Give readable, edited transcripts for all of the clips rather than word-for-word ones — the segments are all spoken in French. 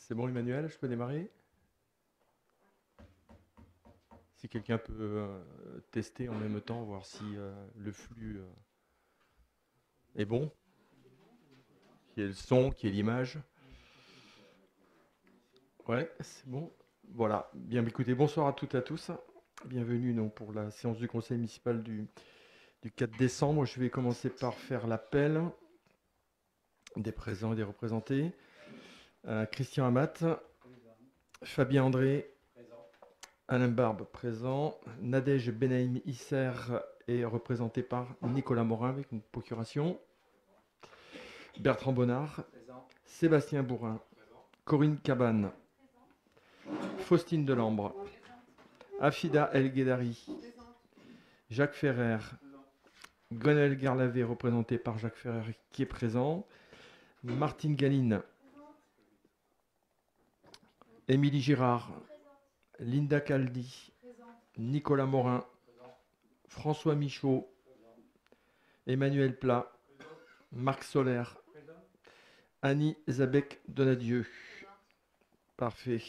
C'est bon, Emmanuel, je peux démarrer? Si quelqu'un peut tester en même temps, voir si le flux est bon, qu'il y ait le son, qu'il y ait l'image. Ouais, c'est bon. Voilà. Bien, écoutez, bonsoir à toutes et à tous. Bienvenue donc, pour la séance du conseil municipal du 4 décembre. Je vais commencer par faire l'appel des présents et des représentés. Christian Amat, Fabien André, Alain Barbe présent. Nadège Benaïm Isser est représenté par Nicolas Morin avec une procuration. Bertrand Bonnard, Sébastien Bourrin, Corinne Cabane, Faustine Delambre, Afida El Guédari, Jacques Ferrer, Gonel Garlavé représenté par Jacques Ferrer qui est présent, Martine Galine, Émilie Girard, Linda Caldi, Nicolas Morin, François Michaud, Emmanuel Plat, Marc Solaire, Annie Zabek Donadieu. Parfait.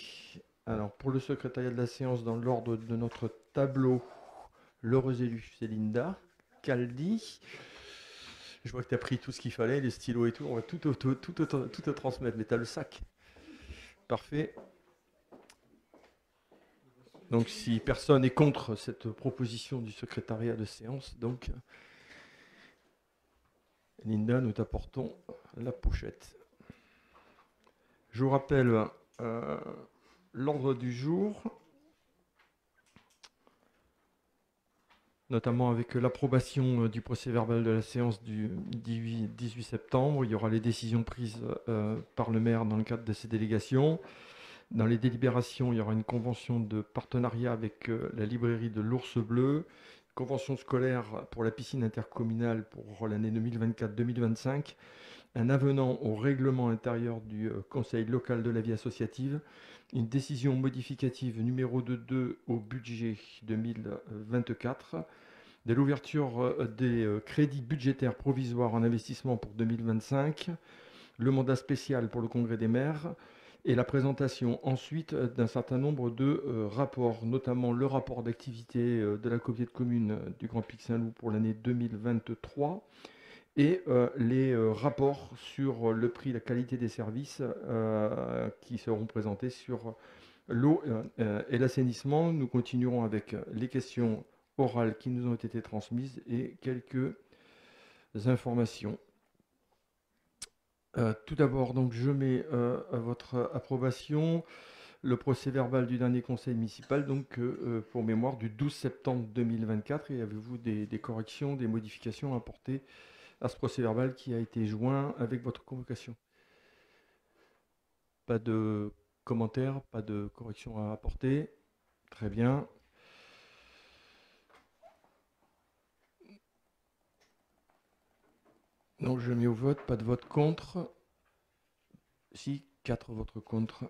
Alors, pour le secrétariat de la séance, dans l'ordre de notre tableau, l'heureuse élue, c'est Linda Caldi. Je vois que tu as pris tout ce qu'il fallait, les stylos et tout. On va tout te transmettre, mais tu as le sac. Parfait. Donc, si personne n'est contre cette proposition du secrétariat de séance, donc, Linda, nous t'apportons la pochette. Je vous rappelle l'ordre du jour, notamment avec l'approbation du procès-verbal de la séance du 18 septembre. Il y aura les décisions prises par le maire dans le cadre de ces délégations. Dans les délibérations, il y aura une convention de partenariat avec la librairie de l'Ours Bleu, convention scolaire pour la piscine intercommunale pour l'année 2024-2025, un avenant au règlement intérieur du Conseil local de la vie associative, une décision modificative numéro 2 au budget 2024, de l'ouverture des crédits budgétaires provisoires en investissement pour 2025, le mandat spécial pour le Congrès des maires, et la présentation ensuite d'un certain nombre de rapports, notamment le rapport d'activité de la communauté de communes du Grand Pic Saint-Loup pour l'année 2023, et les rapports sur le prix, la qualité des services qui seront présentés sur l'eau et l'assainissement. Nous continuerons avec les questions orales qui nous ont été transmises et quelques informations. Tout d'abord, donc, je mets à votre approbation le procès-verbal du dernier conseil municipal, donc pour mémoire du 12 septembre 2024. Et avez-vous des corrections, des modifications à apporter à ce procès-verbal qui a été joint avec votre convocation? Pas de commentaires, pas de corrections à apporter. Très bien. Donc je mets au vote, pas de vote contre. Si, 4 votes contre.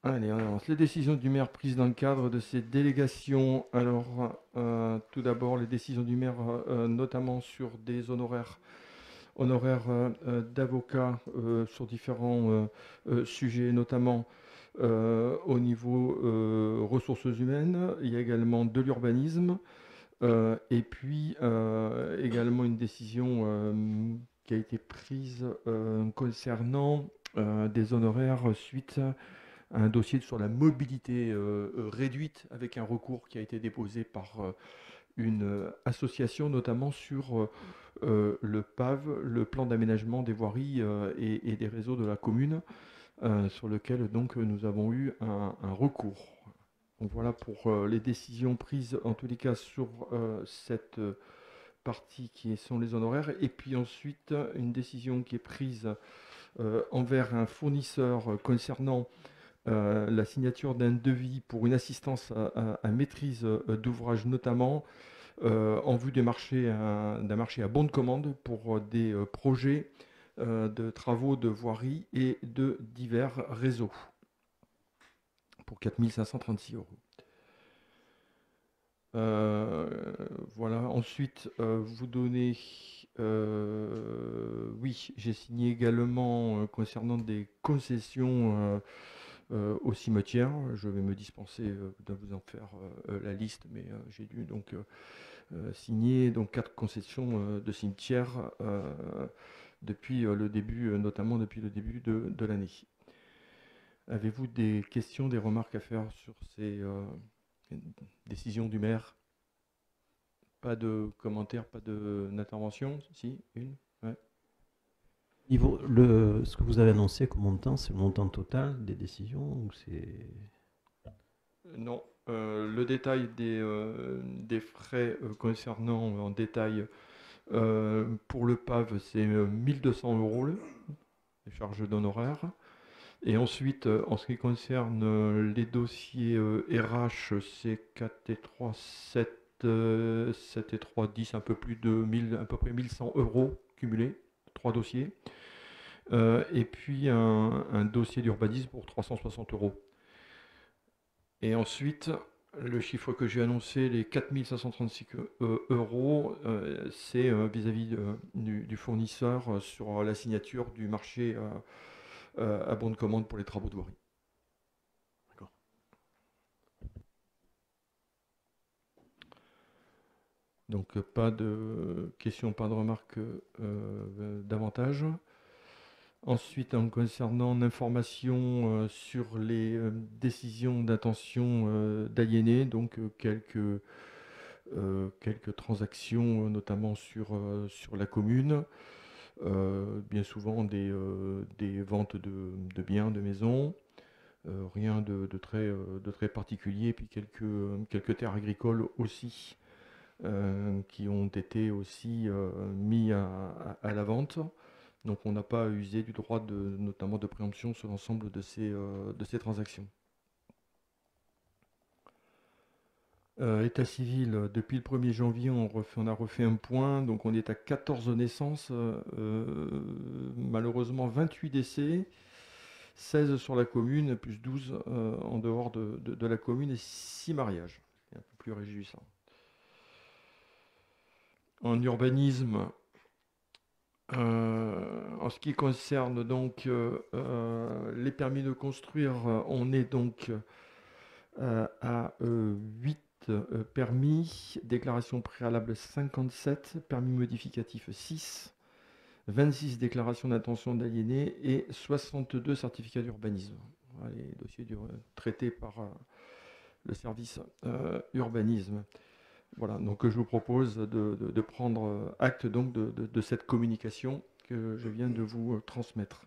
Allez, on avance. Les décisions du maire prises dans le cadre de ces délégations. Alors, tout d'abord, les décisions du maire, notamment sur des honoraires d'avocats sur différents sujets, notamment au niveau ressources humaines. Il y a également de l'urbanisme. Et puis, également une décision qui a été prise concernant des honoraires suite un dossier sur la mobilité réduite avec un recours qui a été déposé par une association, notamment sur le PAV, le plan d'aménagement des voiries et des réseaux de la commune, sur lequel donc nous avons eu un recours. Donc voilà pour les décisions prises en tous les cas sur cette partie qui sont les honoraires. Et puis ensuite, une décision qui est prise envers un fournisseur concernant la signature d'un devis pour une assistance à maîtrise d'ouvrage, notamment en vue d'un marché à bon de commande pour des projets de travaux de voirie et de divers réseaux pour 4 536 €. Voilà. Ensuite, vous donnez. Oui, j'ai signé également concernant des concessions au cimetière. Je vais me dispenser de vous en faire la liste, mais j'ai dû donc signer donc 4 concessions de cimetière depuis le début, notamment depuis le début de l'année. Avez-vous des questions, des remarques à faire sur ces décisions du maire? Pas de commentaires, pas d'intervention? Si, une? Ouais. Ce que vous avez annoncé comme montant, c'est le montant total des décisions ou c'est... Non. Le détail des frais concernant en détail pour le PAV, c'est 1200 euros les charges d'honoraires. Et ensuite, en ce qui concerne les dossiers RH, c'est 4 et 3, 7, 7 et 3, 10, un peu plus de 1000, à peu près 1100 euros cumulés, 3 dossiers. Et puis un dossier d'urbanisme pour 360 euros. Et ensuite, le chiffre que j'ai annoncé, les 4536 euros, c'est vis-à-vis du fournisseur sur la signature du marché à bon de commande pour les travaux de voirie. D'accord. Donc pas de questions, pas de remarques davantage. Ensuite, en concernant l'information sur les décisions d'intention d'aliéner, donc quelques transactions, notamment sur la commune, bien souvent des ventes de biens, de maisons, rien de très particulier, puis quelques terres agricoles aussi qui ont été aussi mis à la vente. Donc on n'a pas usé du droit notamment de préemption sur l'ensemble de ces transactions. État civil, depuis le 1er janvier, on a refait un point, donc on est à 14 naissances, malheureusement 28 décès, 16 sur la commune, plus 12 en dehors de la commune et 6 mariages. C'est un peu plus réjouissant. En urbanisme, en ce qui concerne donc les permis de construire, on est donc à 8 permis, déclaration préalable 57, permis modificatif 6, 26 déclarations d'intention d'aliéner et 62 certificats d'urbanisme. Voilà, les dossiers traités par le service urbanisme. Voilà, donc je vous propose de prendre acte donc de cette communication que je viens de vous transmettre.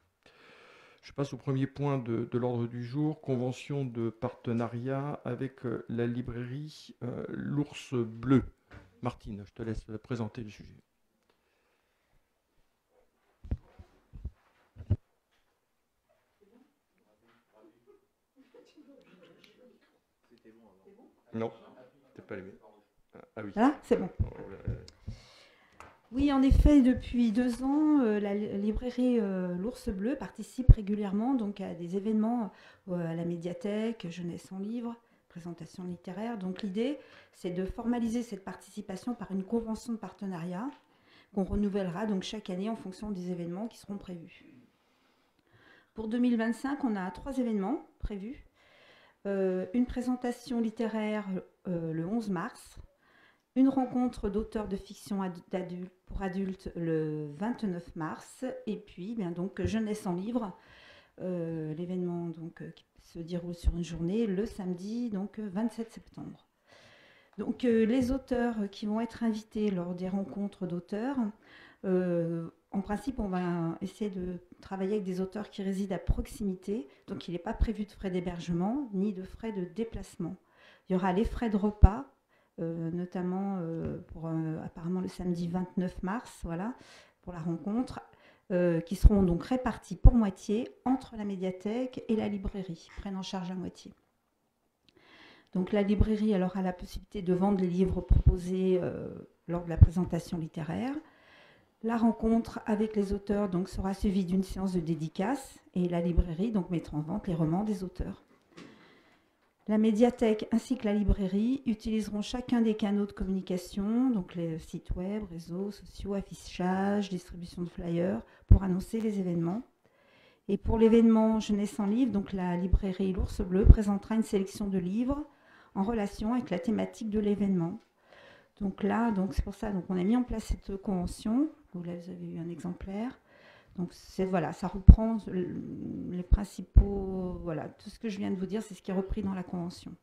Je passe au premier point de l'ordre du jour, convention de partenariat avec la librairie L'Ours Bleu. Martine, je te laisse présenter le sujet. Non, c'est pas allumé. Ah oui. Là, c'est bon. Oui, en effet, depuis 2 ans, la librairie L'Ours Bleu participe régulièrement donc, à des événements à la médiathèque, Jeunesse en livre, présentation littéraire. Donc l'idée, c'est de formaliser cette participation par une convention de partenariat qu'on renouvellera donc, chaque année en fonction des événements qui seront prévus. Pour 2025, on a 3 événements prévus. Une présentation littéraire le 11 mars, une rencontre d'auteurs de fiction pour adultes le 29 mars, et puis donc Jeunesse en livre, l'événement qui se déroule sur une journée le samedi donc 27 septembre. Donc les auteurs qui vont être invités lors des rencontres d'auteurs, en principe on va essayer de travailler avec des auteurs qui résident à proximité, donc il n'est pas prévu de frais d'hébergement ni de frais de déplacement. Il y aura les frais de repas, notamment pour apparemment le samedi 29 mars, voilà, pour la rencontre, qui seront donc répartis pour moitié entre la médiathèque et la librairie, prennent en charge à moitié. Donc la librairie elle aura la possibilité de vendre les livres proposés lors de la présentation littéraire. La rencontre avec les auteurs donc, sera suivie d'une séance de dédicace et la librairie donc, mettra en vente les romans des auteurs. La médiathèque ainsi que la librairie utiliseront chacun des canaux de communication, donc les sites web, réseaux sociaux, affichage, distribution de flyers, pour annoncer les événements. Et pour l'événement Jeunesse en livre, donc la librairie L'Ours Bleu présentera une sélection de livres en relation avec la thématique de l'événement. Donc là, c'est pour ça qu'on a mis en place cette convention. Vous avez eu un exemplaire. Donc voilà, ça reprend les principaux, voilà, tout ce que je viens de vous dire, c'est ce qui est repris dans la convention.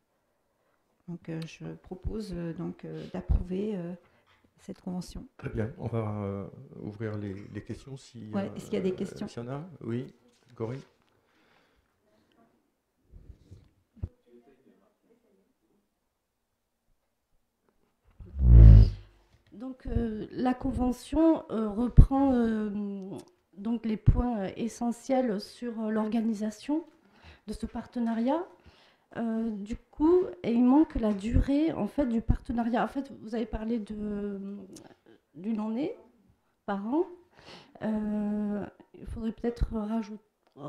Donc je propose d'approuver cette convention. Très bien, on va ouvrir les questions si. Ouais, est-ce qu'il y a des questions? S'il y en a, oui, Corinne. Donc la convention reprend donc les points essentiels sur l'organisation de ce partenariat. Du coup, il manque la durée en fait du partenariat. En fait, vous avez parlé d'une année par an. Il faudrait peut-être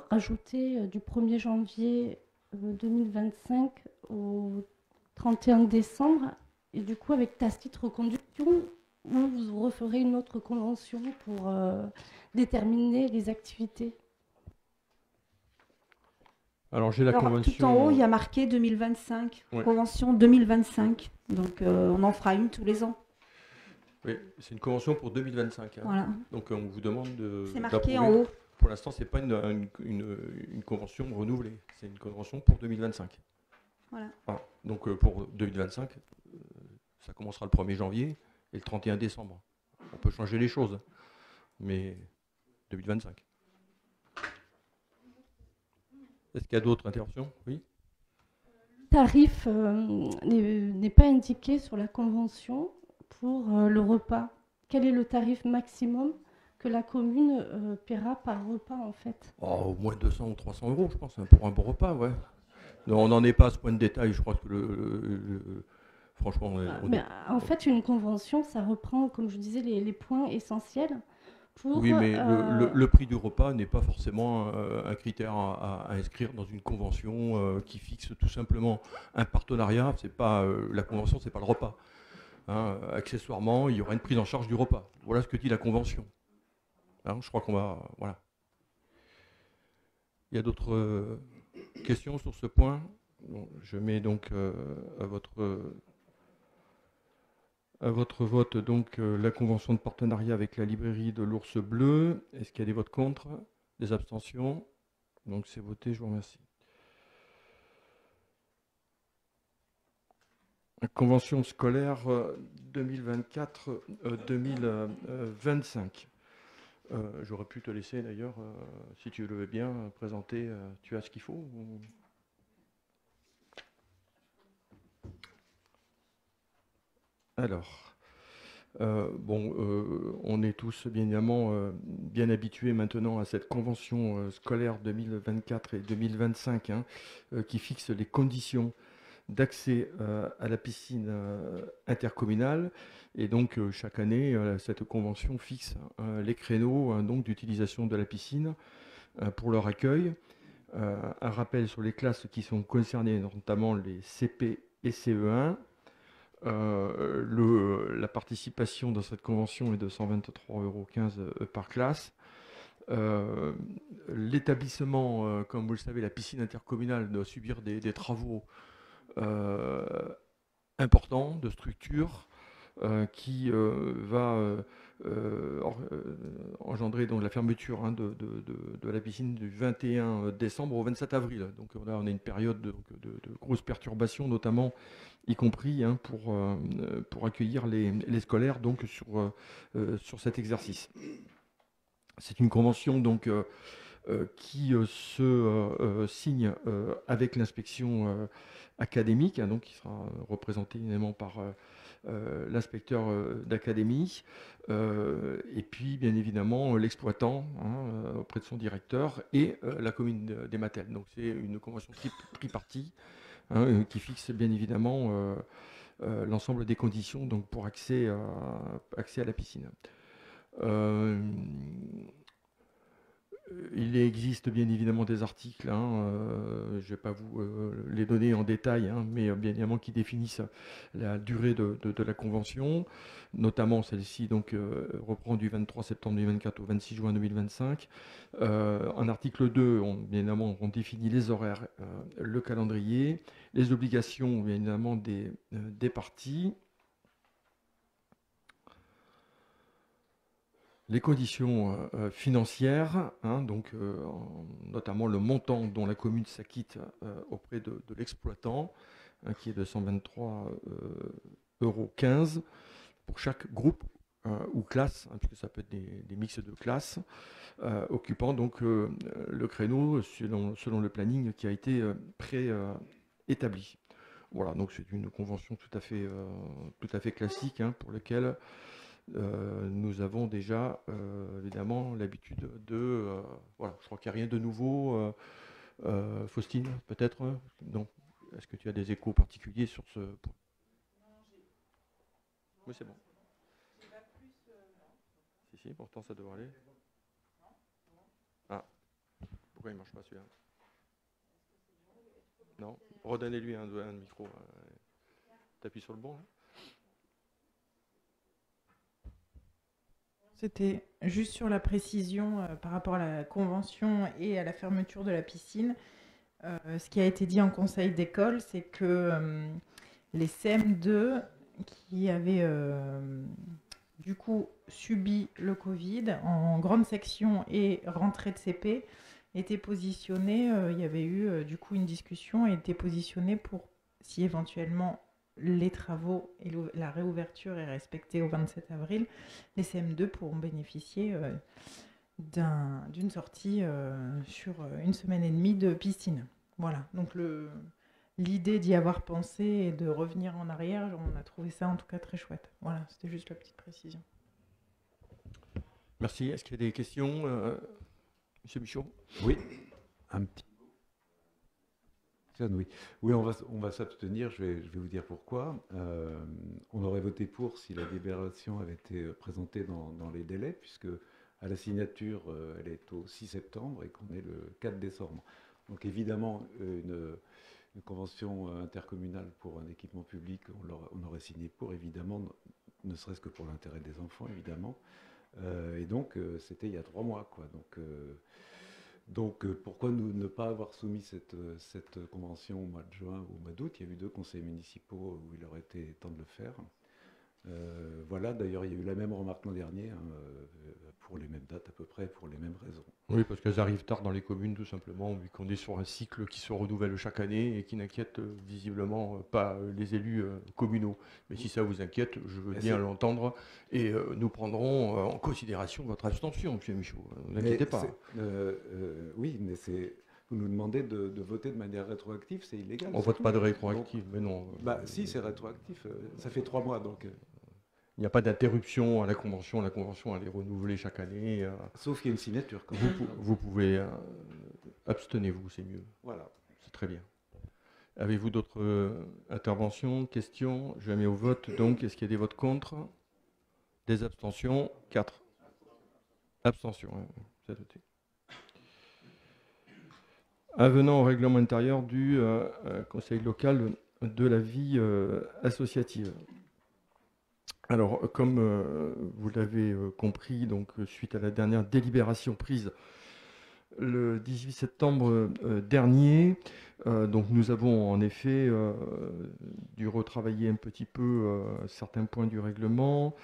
rajouter du 1er janvier 2025 au 31 décembre. Et du coup, avec tacite reconduction, vous referez une autre convention pour déterminer les activités. Alors, j'ai la convention. Tout en haut, il y a marqué 2025, ouais. Convention 2025. Donc, on en fera une tous les ans. Oui, c'est une convention pour 2025. Hein. Voilà. Donc, on vous demande de. C'est marqué en haut. Pour l'instant, ce n'est pas une convention renouvelée. C'est une convention pour 2025. Voilà. Ah, donc, pour 2025, ça commencera le 1er janvier et le 31 décembre. On peut changer les choses, mais 2025. Est-ce qu'il y a d'autres interventions? Oui. Le tarif n'est pas indiqué sur la convention pour le repas. Quel est le tarif maximum que la commune paiera par repas en fait? Au moins 200 ou 300 euros, je pense, pour un bon repas, ouais. Non, on n'en est pas à ce point de détail, je crois que franchement... En fait, une convention, ça reprend, comme je disais, les points essentiels. Oui, mais le prix du repas n'est pas forcément un critère à inscrire dans une convention qui fixe tout simplement un partenariat. C'est pas la convention, c'est pas le repas. Hein, accessoirement, il y aura une prise en charge du repas. Voilà ce que dit la convention. Hein, je crois qu'on va... Voilà. Il y a d'autres questions sur ce point? Bon, je mets donc à votre vote donc la convention de partenariat avec la librairie de l'Ours Bleu. Est-ce qu'il y a des votes contre? Des abstentions? Donc c'est voté, je vous remercie. Convention scolaire 2024-2025. J'aurais pu te laisser d'ailleurs, si tu le veux bien, présenter. Tu as ce qu'il faut ou... Alors, on est tous bien évidemment bien habitués maintenant à cette convention scolaire 2024 et 2025 hein, qui fixe les conditions d'accès à la piscine intercommunale. Et donc, chaque année, cette convention fixe les créneaux donc, d'utilisation de la piscine pour leur accueil. Un rappel sur les classes qui sont concernées, notamment les CP et CE1. La participation dans cette convention est de 123,15 € par classe. L'établissement, comme vous le savez, la piscine intercommunale doit subir des travaux importants de structure qui va engendrer donc la fermeture hein, de la piscine du 21 décembre au 27 avril. Donc là, on a une période de grosses perturbations, notamment y compris hein, pour accueillir les scolaires donc, sur cet exercice. C'est une convention donc, qui se signe avec l'inspection académique, hein, donc, qui sera représentée évidemment par l'inspecteur d'académie, et puis bien évidemment l'exploitant hein, auprès de son directeur et la commune d'Ematel. Donc c'est une convention tripartie hein, qui fixe bien évidemment l'ensemble des conditions donc, pour accès à la piscine. Il Il existe bien évidemment des articles, je ne vais pas vous les donner en détail, mais bien évidemment qui définissent la durée de la convention, notamment celle-ci donc reprend du 23 septembre 2024 au 26 juin 2025. En article 2, bien évidemment, on définit les horaires, le calendrier, les obligations bien évidemment des parties. Les conditions financières, donc notamment le montant dont la commune s'acquitte auprès de l'exploitant, qui est de 123,15 € pour chaque groupe ou classe, puisque ça peut être des mix de classes, occupant donc le créneau selon le planning qui a été préétabli. Voilà, donc c'est une convention tout à fait classique pour laquelle nous avons déjà évidemment l'habitude de... voilà, je crois qu'il n'y a rien de nouveau. Faustine, peut-être non. Est-ce que tu as des échos particuliers sur ce point? Oui, c'est bon. Si, pourtant ça devrait aller. Ah, pourquoi il ne marche pas celui-là? Non, redonnez-lui un micro. T'appuies sur le bon, hein. C'était juste sur la précision par rapport à la convention et à la fermeture de la piscine. Ce qui a été dit en conseil d'école, c'est que les CM2 qui avaient du coup subi le Covid en grande section et rentrée de CP étaient positionnés. Il y avait eu du coup une discussion et étaient positionnés pour, si éventuellement les travaux et la réouverture est respectée au 27 avril, les CM2 pourront bénéficier d'une sortie sur une semaine et demie de piscine. Voilà, donc l'idée d'y avoir pensé et de revenir en arrière, on a trouvé ça en tout cas très chouette. Voilà, c'était juste la petite précision. Merci. Est-ce qu'il y a des questions, Monsieur Michaud? Oui, un petit. Oui, on va s'abstenir, je vais vous dire pourquoi. On aurait voté pour si la délibération avait été présentée dans les délais, puisque à la signature, elle est au 6 septembre et qu'on est le 4 décembre. Donc évidemment, une convention intercommunale pour un équipement public, on aurait signé pour, évidemment, ne serait-ce que pour l'intérêt des enfants, évidemment. Et donc, c'était il y a 3 mois, quoi. Donc, pourquoi ne pas avoir soumis cette convention au mois de juin ou au mois d'août? Il y a eu 2 conseils municipaux où il aurait été temps de le faire. Voilà, d'ailleurs, il y a eu la même remarque l'an dernier, pour les mêmes dates à peu près, pour les mêmes raisons. Oui, parce qu'elles arrivent tard dans les communes, tout simplement, vu qu'on est sur un cycle qui se renouvelle chaque année et qui n'inquiète visiblement pas les élus communaux. Mais si ça vous inquiète, je veux bien l'entendre et nous prendrons en considération votre abstention, M. Michaud. Ne vous inquiétez pas. Oui, mais vous nous demandez de voter de manière rétroactive, c'est illégal. On ne vote pas de rétroactive, mais non. Si, c'est rétroactif. Ça fait 3 mois, donc... Il n'y a pas d'interruption à la convention. La convention, elle est renouvelée chaque année. Sauf qu'il y a une signature. Quand même. Vous pouvez... abstenez-vous, c'est mieux. Voilà. C'est très bien. Avez-vous d'autres interventions, questions? Je la mets au vote. Donc, est-ce qu'il y a des votes contre? Des abstentions? 4. Abstentions, c'est noté. Avenant au règlement intérieur du conseil local de la vie associative. Alors, comme vous l'avez compris, donc, suite à la dernière délibération prise le 18 septembre dernier, donc nous avons en effet dû retravailler un petit peu certains points du règlement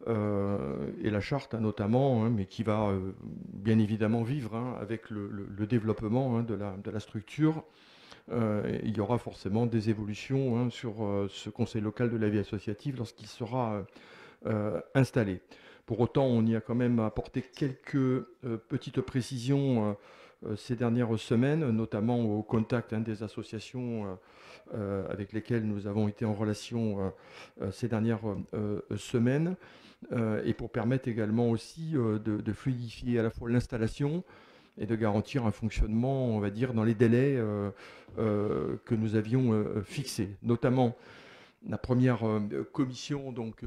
et la charte notamment, mais qui va bien évidemment vivre avec le développement de la structure. Il y aura forcément des évolutions sur ce conseil local de la vie associative lorsqu'il sera installé. Pour autant, on y a quand même apporté quelques petites précisions ces dernières semaines, notamment au contact des associations avec lesquelles nous avons été en relation ces dernières semaines, et pour permettre également aussi de fluidifier à la fois l'installation et de garantir un fonctionnement, on va dire, dans les délais que nous avions fixés. Notamment, la première commission donc,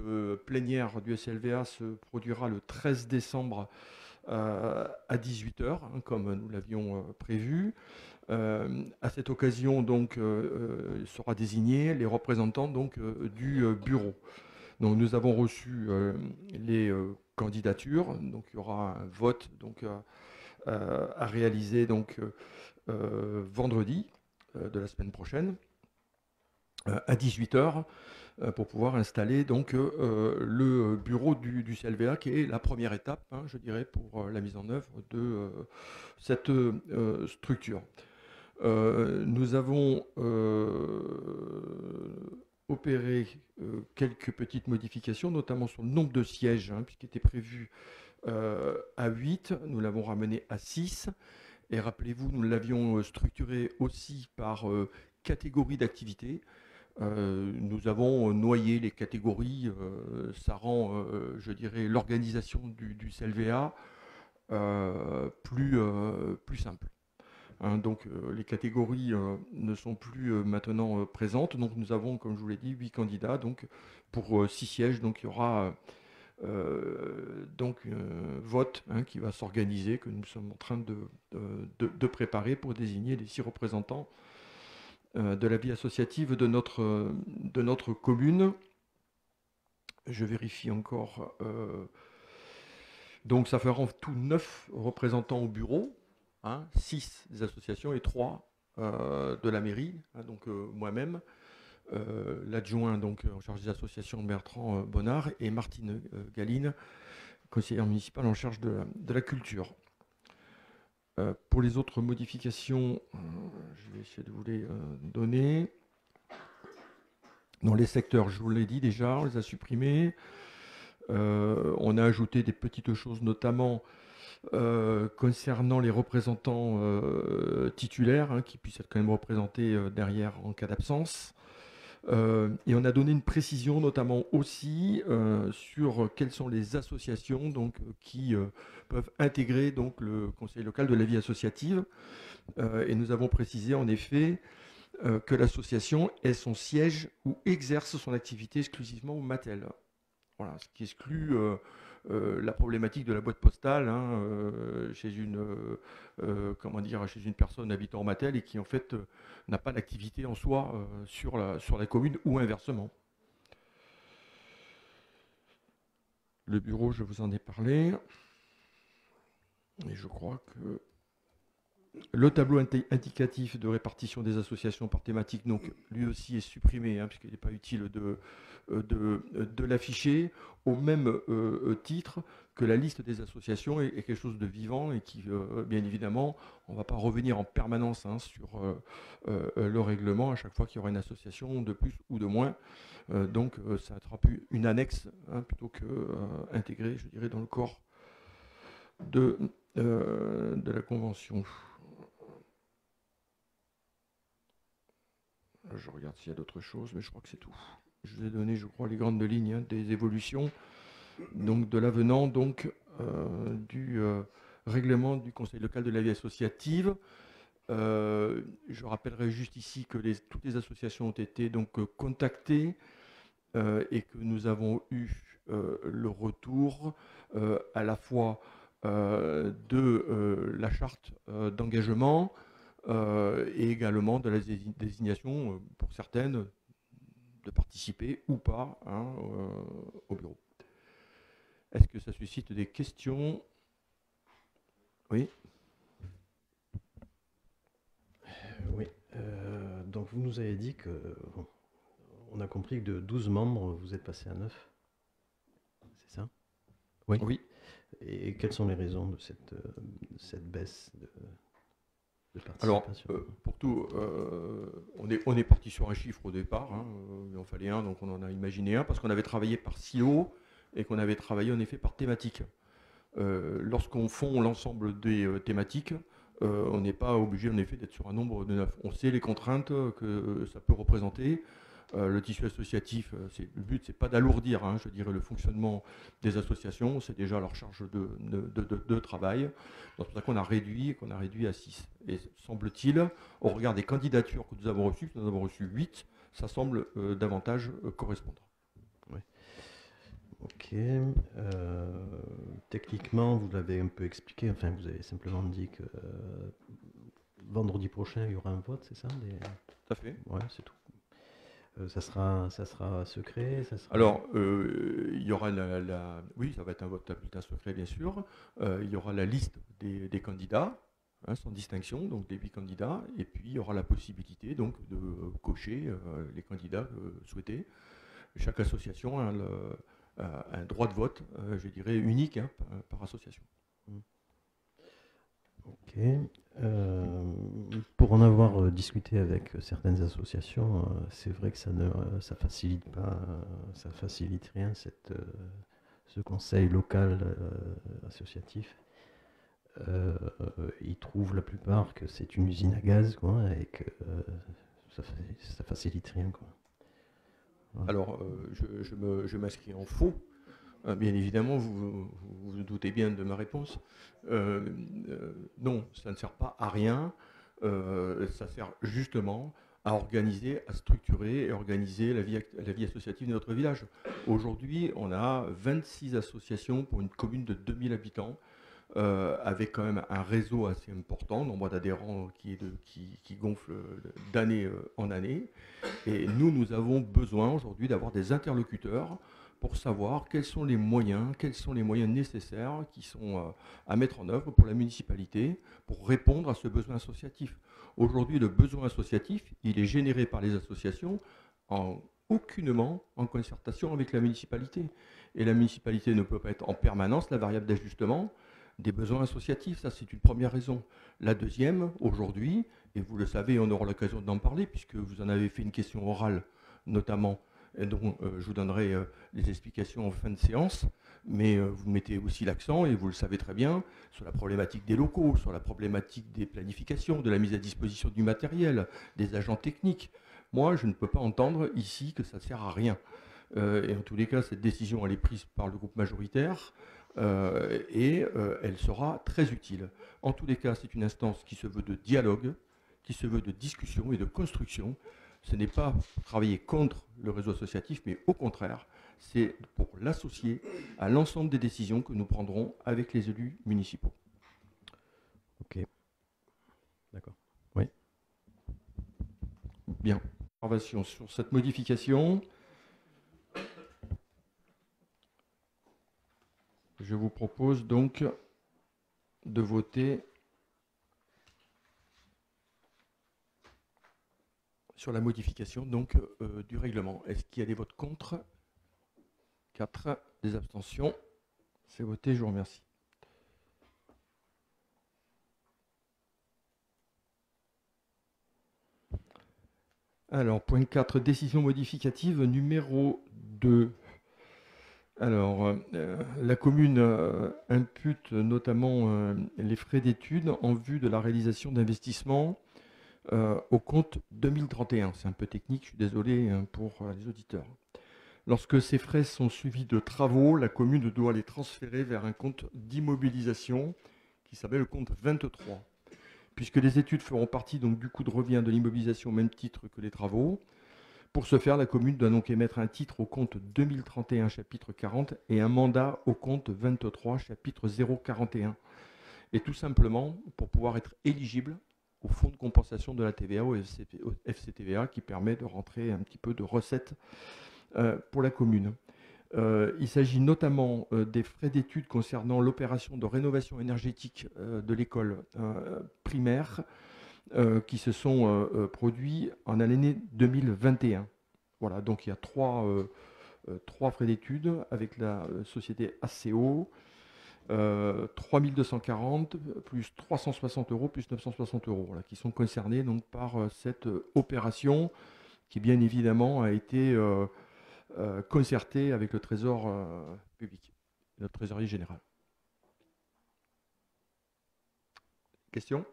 plénière du SLVA se produira le 13 décembre à 18 h, comme nous l'avions prévu. À cette occasion, donc, sera désigné les représentants donc, du bureau. Donc, nous avons reçu les candidatures. Donc, il y aura un vote donc, à réaliser donc, vendredi de la semaine prochaine à 18 h pour pouvoir installer donc, le bureau du CLVA, qui est la première étape, je dirais, pour la mise en œuvre de cette structure. Nous avons opéré quelques petites modifications, notamment sur le nombre de sièges, puisqu'il était prévu à 8, nous l'avons ramené à 6. Et rappelez-vous, nous l'avions structuré aussi par catégorie d'activité. Nous avons noyé les catégories, ça rend, je dirais, l'organisation du CLVA plus simple. Donc les catégories ne sont plus maintenant présentes. Donc nous avons, comme je vous l'ai dit, 8 candidats donc, pour 6 sièges. Donc il y aura donc vote qui va s'organiser, que nous sommes en train de préparer pour désigner les 6 représentants de la vie associative de notre commune. Je vérifie encore. Donc ça fera en tout 9 représentants au bureau, 6 des associations et 3 de la mairie, donc moi-même, l'adjoint donc en charge des associations Bertrand Bonnard et Martine Galine, conseillère municipale en charge de la culture. Pour les autres modifications, je vais essayer de vous les donner. Dans les secteurs, je vous l'ai dit déjà, on les a supprimés. On a ajouté des petites choses, notamment concernant les représentants titulaires, qui puissent être quand même représentés derrière en cas d'absence. Et on a donné une précision notamment aussi sur quelles sont les associations donc, qui peuvent intégrer donc, le conseil local de la vie associative. Et nous avons précisé en effet que l'association ait son siège ou exerce son activité exclusivement au Mattel. Voilà, ce qui exclut la problématique de la boîte postale chez une personne habitant au Mattel et qui en fait n'a pas d'activité en soi sur la commune ou inversement. Le bureau, je vous en ai parlé. Et je crois que le tableau indicatif de répartition des associations par thématique, donc lui aussi est supprimé, puisqu'il n'est pas utile de l'afficher, au même titre que la liste des associations est quelque chose de vivant et qui, bien évidemment, on ne va pas revenir en permanence sur le règlement à chaque fois qu'il y aura une association de plus ou de moins. Donc ça ne sera plus une annexe plutôt qu'intégré, je dirais, dans le corps de la convention. Je regarde s'il y a d'autres choses, mais je crois que c'est tout. Je vous ai donné, je crois, les grandes lignes des évolutions donc de l'avenant donc du règlement du Conseil local de la vie associative. Je rappellerai juste ici que toutes les associations ont été donc contactées et que nous avons eu le retour à la fois de la charte d'engagement et également de la désignation pour certaines de participer ou pas au bureau. Est-ce que ça suscite des questions? Oui. Oui. Donc vous nous avez dit que, on a compris que de 12 membres, vous êtes passé à 9. C'est ça? Oui. Oui. Et quelles sont les raisons de cette baisse de Alors, pour tout, on est parti sur un chiffre au départ, il en fallait un, donc on en a imaginé un, parce qu'on avait travaillé par silo et qu'on avait travaillé en effet par thématique. Lorsqu'on fond l'ensemble des thématiques, on n'est pas obligé en effet d'être sur un nombre de 9. On sait les contraintes que ça peut représenter. Le tissu associatif, le but, c'est pas d'alourdir, je dirais, le fonctionnement des associations, c'est déjà leur charge de travail. Donc, c'est pour ça qu'on a réduit à 6. Et semble-t-il, au regard des candidatures que nous avons reçues, nous en avons reçu 8, ça semble davantage correspondre. Oui. Ok. Techniquement, vous l'avez un peu expliqué, enfin, vous avez simplement dit que vendredi prochain, il y aura un vote, c'est ça? Tout à fait. Ouais, c'est tout. Ça sera secret, ça sera... Alors, il y aura oui, ça va être un vote à bulletin secret, bien sûr. Il y aura la liste des candidats, hein, sans distinction, donc des 8 candidats. Et puis, il y aura la possibilité donc, de cocher les candidats souhaités. Chaque association a un droit de vote, je dirais, unique hein, par association. Ok. Pour en avoir discuté avec certaines associations, c'est vrai que ça facilite pas, ça facilite rien ce conseil local associatif. Ils trouvent la plupart que c'est une usine à gaz, quoi, et que ça facilite rien, quoi. Voilà. Alors, je m'inscris en faux. Bien évidemment, vous vous doutez bien de ma réponse. Non, ça ne sert pas à rien. Ça sert justement à organiser, à structurer et organiser la vie associative de notre village. Aujourd'hui, on a 26 associations pour une commune de 2000 habitants, avec quand même un réseau assez important, nombre d'adhérents qui gonfle d'année en année. Et nous avons besoin aujourd'hui d'avoir des interlocuteurs pour savoir quels sont les moyens nécessaires qui sont à mettre en œuvre pour la municipalité pour répondre à ce besoin associatif. Aujourd'hui, le besoin associatif, il est généré par les associations aucunement en concertation avec la municipalité. Et la municipalité ne peut pas être en permanence la variable d'ajustement des besoins associatifs. Ça, c'est une première raison. La deuxième, aujourd'hui, et vous le savez, on aura l'occasion d'en parler, puisque vous en avez fait une question orale, notamment, dont je vous donnerai les explications en fin de séance, mais vous mettez aussi l'accent, et vous le savez très bien, sur la problématique des locaux, sur la problématique des planifications, de la mise à disposition du matériel, des agents techniques. Moi, je ne peux pas entendre ici que ça ne sert à rien. Et en tous les cas, cette décision, elle est prise par le groupe majoritaire, et elle sera très utile. En tous les cas, c'est une instance qui se veut de dialogue, qui se veut de discussion et de construction. Ce n'est pas travailler contre le réseau associatif, mais au contraire, c'est pour l'associer à l'ensemble des décisions que nous prendrons avec les élus municipaux. Ok. D'accord. Oui. Bien. Observation sur cette modification. Je vous propose donc de voter sur la modification donc, du règlement. Est-ce qu'il y a des votes contre? 4. Des abstentions? C'est voté, je vous remercie. Alors, point 4, décision modificative numéro 2. Alors, la commune impute notamment les frais d'études en vue de la réalisation d'investissements au compte 2031. C'est un peu technique, je suis désolé pour les auditeurs. Lorsque ces frais sont suivis de travaux, la commune doit les transférer vers un compte d'immobilisation qui s'appelle le compte 23. Puisque les études feront partie donc, du coût de revient de l'immobilisation au même titre que les travaux, pour ce faire, la commune doit donc émettre un titre au compte 2031 chapitre 40 et un mandat au compte 23 chapitre 041. Et tout simplement pour pouvoir être éligible au fonds de compensation de la TVA, au FCTVA, qui permet de rentrer un petit peu de recettes pour la commune. Il s'agit notamment des frais d'études concernant l'opération de rénovation énergétique de l'école primaire qui se sont produits en l'année 2021. Voilà, donc il y a trois frais d'études avec la société ACO, 3240 plus 360 euros plus 960 euros, voilà, qui sont concernés donc, par cette opération qui bien évidemment a été concertée avec le Trésor public, notre trésorier général. Question ?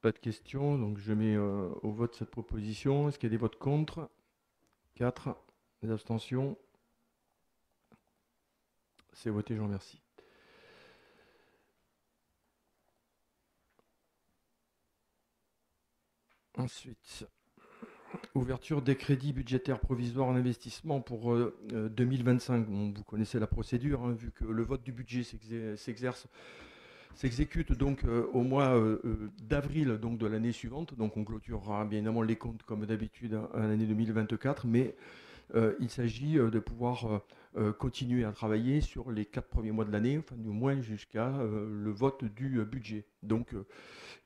Pas de questions, donc je mets au vote cette proposition. Est-ce qu'il y a des votes contre? 4. Des abstentions? C'est voté, je vous remercie. Ensuite, ouverture des crédits budgétaires provisoires en investissement pour 2025. Bon, vous connaissez la procédure, hein, vu que le vote du budget s'exécute donc au mois d'avril donc de l'année suivante. Donc on clôturera bien évidemment les comptes comme d'habitude à l'année 2024, mais il s'agit de pouvoir continuer à travailler sur les 4 premiers mois de l'année, enfin du moins jusqu'à le vote du budget. Donc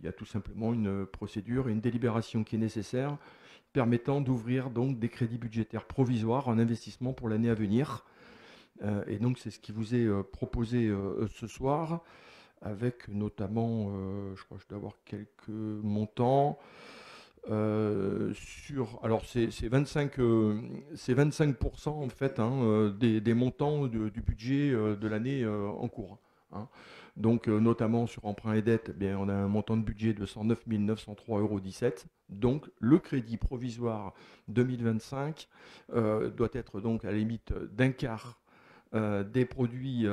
il y a tout simplement une procédure et une délibération qui est nécessaire, permettant d'ouvrir donc des crédits budgétaires provisoires en investissement pour l'année à venir. Et donc c'est ce qui vous est proposé ce soir, avec notamment, je crois que je dois avoir quelques montants. Alors c'est 25% en fait, hein, des montants du budget de l'année en cours, hein. Donc notamment sur emprunt et dette, eh bien, on a un montant de budget de 109 903,17 €. Donc le crédit provisoire 2025 doit être donc à la limite d'un quart des produits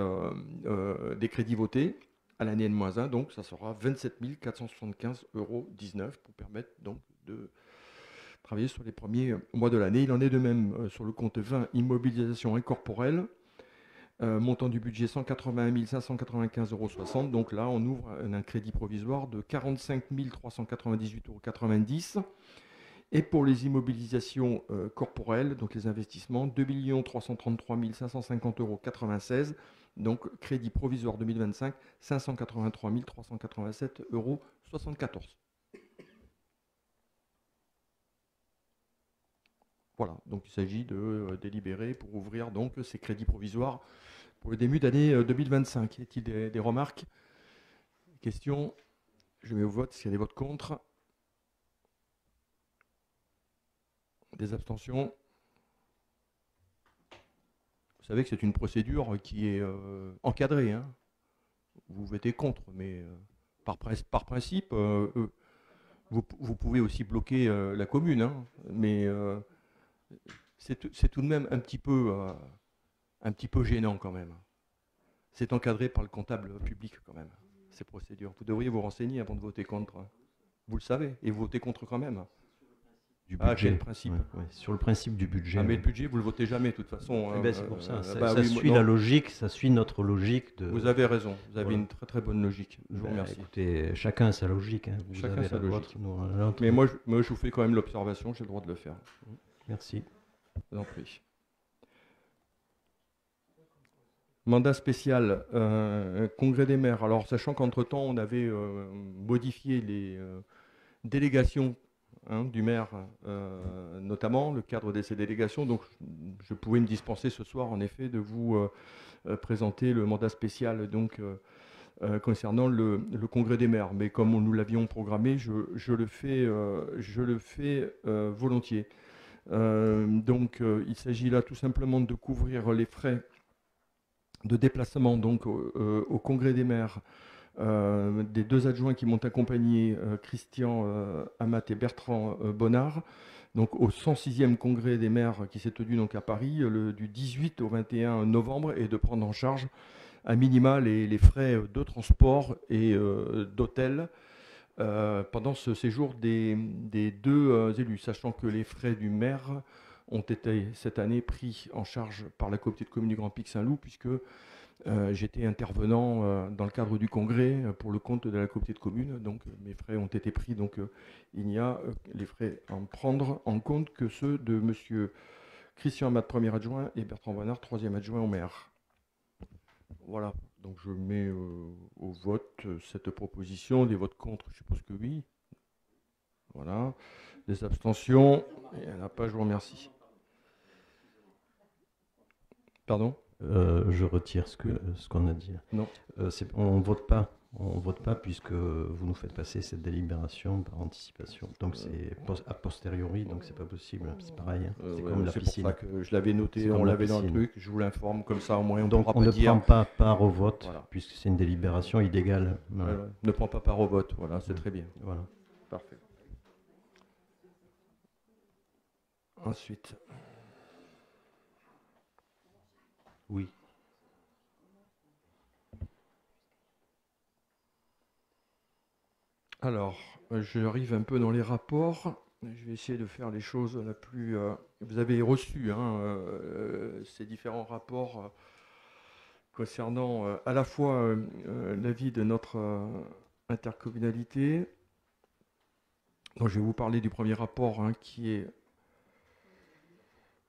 des crédits votés à l'année N-1, donc ça sera 27 475,19 € pour permettre donc de travailler sur les premiers mois de l'année. Il en est de même sur le compte 20 immobilisation incorporelle, montant du budget 181 595,60 €. Donc là, on ouvre un crédit provisoire de 45 398,90 €. Et pour les immobilisations corporelles, donc les investissements, 2 333 550,96 €. Donc crédit provisoire 2025, 583 387,74 €. Voilà, donc il s'agit de délibérer pour ouvrir donc ces crédits provisoires pour le début d'année 2025. Y a-t-il des remarques, questions? Je mets au vote s'il y a des votes contre. Des abstentions? Vous savez que c'est une procédure qui est encadrée, hein. Vous votez contre, mais par principe, vous pouvez aussi bloquer la commune, hein, mais c'est tout de même un petit peu gênant quand même. C'est encadré par le comptable public quand même, ces procédures. Vous devriez vous renseigner avant de voter contre. Vous le savez, et vous votez contre quand même. Du budget. Quel principe? Ouais, sur le principe du budget. Mais le budget, vous ne le votez jamais de toute façon. Ben, c'est pour ça. Oui, suit la logique, ça suit notre logique. Vous avez raison, vous avez une très très bonne logique. Je vous remercie. Écoutez, chacun a sa logique, hein. Vous Chacun avez sa la logique. vôtre, nous, la nôtre. Mais moi, je vous fais quand même l'observation, j'ai le droit de le faire. Merci. Je vous en prie. Mandat spécial, congrès des maires. Alors, sachant qu'entre-temps, on avait modifié les délégations, hein, du maire, notamment, le cadre de ces délégations. Donc, je pouvais me dispenser ce soir, en effet, de vous présenter le mandat spécial donc, concernant le congrès des maires. Mais comme nous l'avions programmé, je le fais volontiers. Donc, il s'agit là tout simplement de couvrir les frais de déplacement donc, au congrès des maires des deux adjoints qui m'ont accompagné, Christian Amat et Bertrand Bonnard, donc au 106e congrès des maires qui s'est tenu donc à Paris du 18 au 21 novembre, et de prendre en charge à minima les frais de transport et d'hôtel pendant ce séjour des deux élus, sachant que les frais du maire ont été cette année pris en charge par la communauté de communes du Grand Pic Saint-Loup, puisque j'étais intervenant dans le cadre du congrès pour le compte de la communauté de communes. Donc mes frais ont été pris, donc il n'y a les frais à en prendre en compte que ceux de monsieur Christian Amat, premier adjoint, et Bertrand Bonnard, troisième adjoint au maire. Voilà, donc je mets au vote cette proposition. Des votes contre, je suppose que oui. Voilà. Des abstentions, il n'y en a pas, je vous remercie. Pardon ? Je retire ce qu'on a dit. Non. On ne vote pas. On vote pas puisque vous nous faites passer cette délibération par anticipation. Donc c'est a posteriori, donc c'est pas possible. C'est pareil. Hein. C'est comme la piscine. C'est pour ça que je l'avais noté, on l'avait dans le truc. Je vous l'informe comme ça, au moins on donc pourra on pas ne dire. prend pas part au vote, voilà, puisque c'est une délibération illégale. Voilà. Ne prend pas part au vote. Voilà, c'est très bien. Voilà. Parfait. Ensuite. Oui. Alors, j'arrive un peu dans les rapports. Je vais essayer de faire les choses la plus... vous avez reçu ces différents rapports concernant à la fois l'avis de notre intercommunalité. Donc, je vais vous parler du premier rapport qui est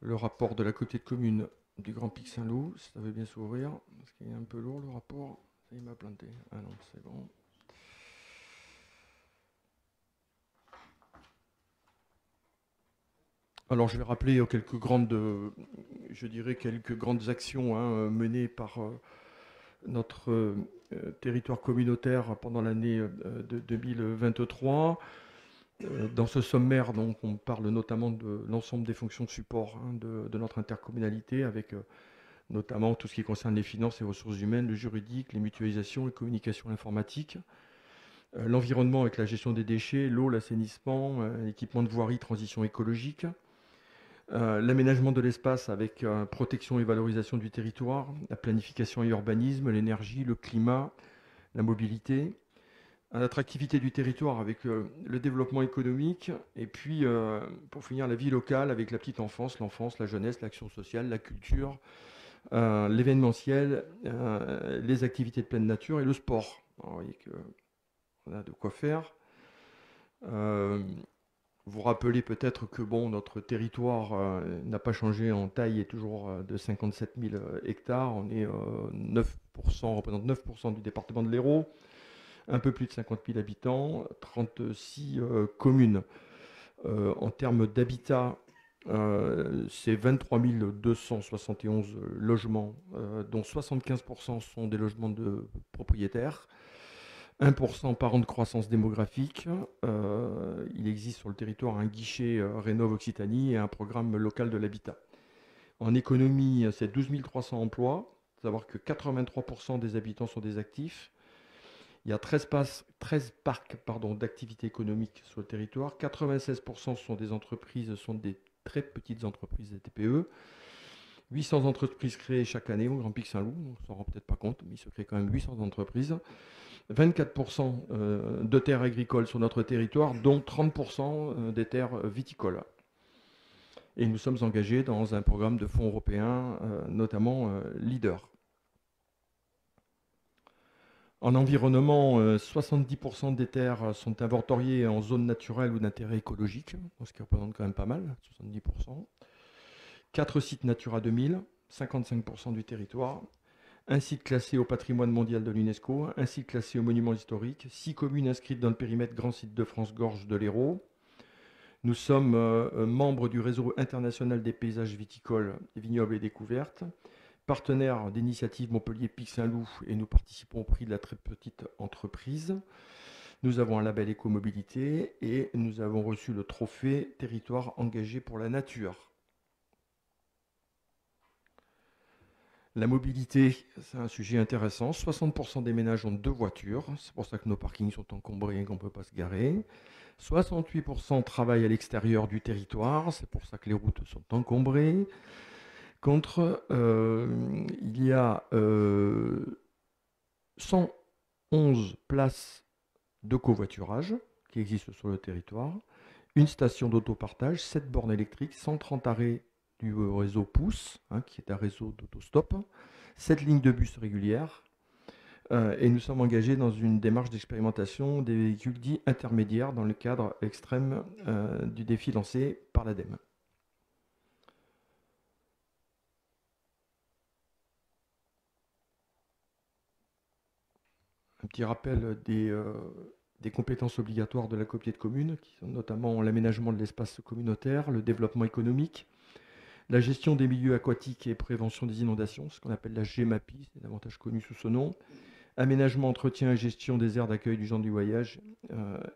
le rapport de la communauté de communes du Grand Pic Saint-Loup. Ça veut bien s'ouvrir, parce qu'il est un peu lourd le rapport. Ça, il m'a planté. Ah non, c'est bon. Alors, je vais rappeler quelques grandes actions menées par notre territoire communautaire pendant l'année de 2023. Dans ce sommaire, donc, on parle notamment de l'ensemble des fonctions de support de notre intercommunalité, avec notamment tout ce qui concerne les finances et ressources humaines, le juridique, les mutualisations, les communications informatiques, l'environnement avec la gestion des déchets, l'eau, l'assainissement, l'équipement de voirie, transition écologique, l'aménagement de l'espace avec protection et valorisation du territoire, la planification et urbanisme, l'énergie, le climat, la mobilité, l'attractivité du territoire avec le développement économique, et puis pour finir la vie locale avec la petite enfance, l'enfance, la jeunesse, l'action sociale, la culture, l'événementiel, les activités de pleine nature et le sport. Alors, vous voyez qu'on a de quoi faire. Vous rappelez peut-être que notre territoire n'a pas changé en taille, est toujours de 57 000 hectares. On est 9%, on représente 9% du département de l'Hérault. Un peu plus de 50 000 habitants, 36 communes. En termes d'habitat, c'est 23 271 logements, dont 75% sont des logements de propriétaires, 1% par an de croissance démographique. Il existe sur le territoire un guichet Rénov Occitanie et un programme local de l'habitat. En économie, c'est 12 300 emplois. Il faut savoir que 83% des habitants sont des actifs. Il y a 13 parcs d'activité économique sur le territoire. 96% sont des entreprises, sont des très petites entreprises, des TPE. 800 entreprises créées chaque année au Grand Pic Saint-Loup. On ne s'en rend peut-être pas compte, mais il se crée quand même 800 entreprises. 24% de terres agricoles sur notre territoire, dont 30% des terres viticoles. Et nous sommes engagés dans un programme de fonds européens, notamment LEADER. En environnement, 70% des terres sont inventoriées en zone naturelle ou d'intérêt écologique, ce qui représente quand même pas mal, 70%. 4 sites Natura 2000, 55% du territoire. Un site classé au patrimoine mondial de l'UNESCO, un site classé au monument historique, 6 communes inscrites dans le périmètre Grand Site de France Gorge de l'Hérault. Nous sommes membres du réseau international des paysages viticoles, vignobles et découvertes, partenaire d'initiative Montpellier Pic Saint-Loup, et nous participons au prix de la très petite entreprise. Nous avons un label écomobilité et nous avons reçu le trophée territoire engagé pour la nature. La mobilité, c'est un sujet intéressant. 60% des ménages ont 2 voitures. C'est pour ça que nos parkings sont encombrés et qu'on ne peut pas se garer. 68% travaillent à l'extérieur du territoire. C'est pour ça que les routes sont encombrées. Contre, il y a 111 places de covoiturage qui existent sur le territoire. Une station d'autopartage, 7 bornes électriques, 130 arrêts du réseau POUS, qui est un réseau d'autostop, 7 lignes de bus régulières, et nous sommes engagés dans une démarche d'expérimentation des véhicules dits intermédiaires dans le cadre extrême du défi lancé par l'ADEME. Un petit rappel des compétences obligatoires de la communauté de communes, qui sont notamment l'aménagement de l'espace communautaire, le développement économique, la gestion des milieux aquatiques et prévention des inondations, ce qu'on appelle la GEMAPI, c'est davantage connu sous ce nom, aménagement, entretien et gestion des aires d'accueil du gens du voyage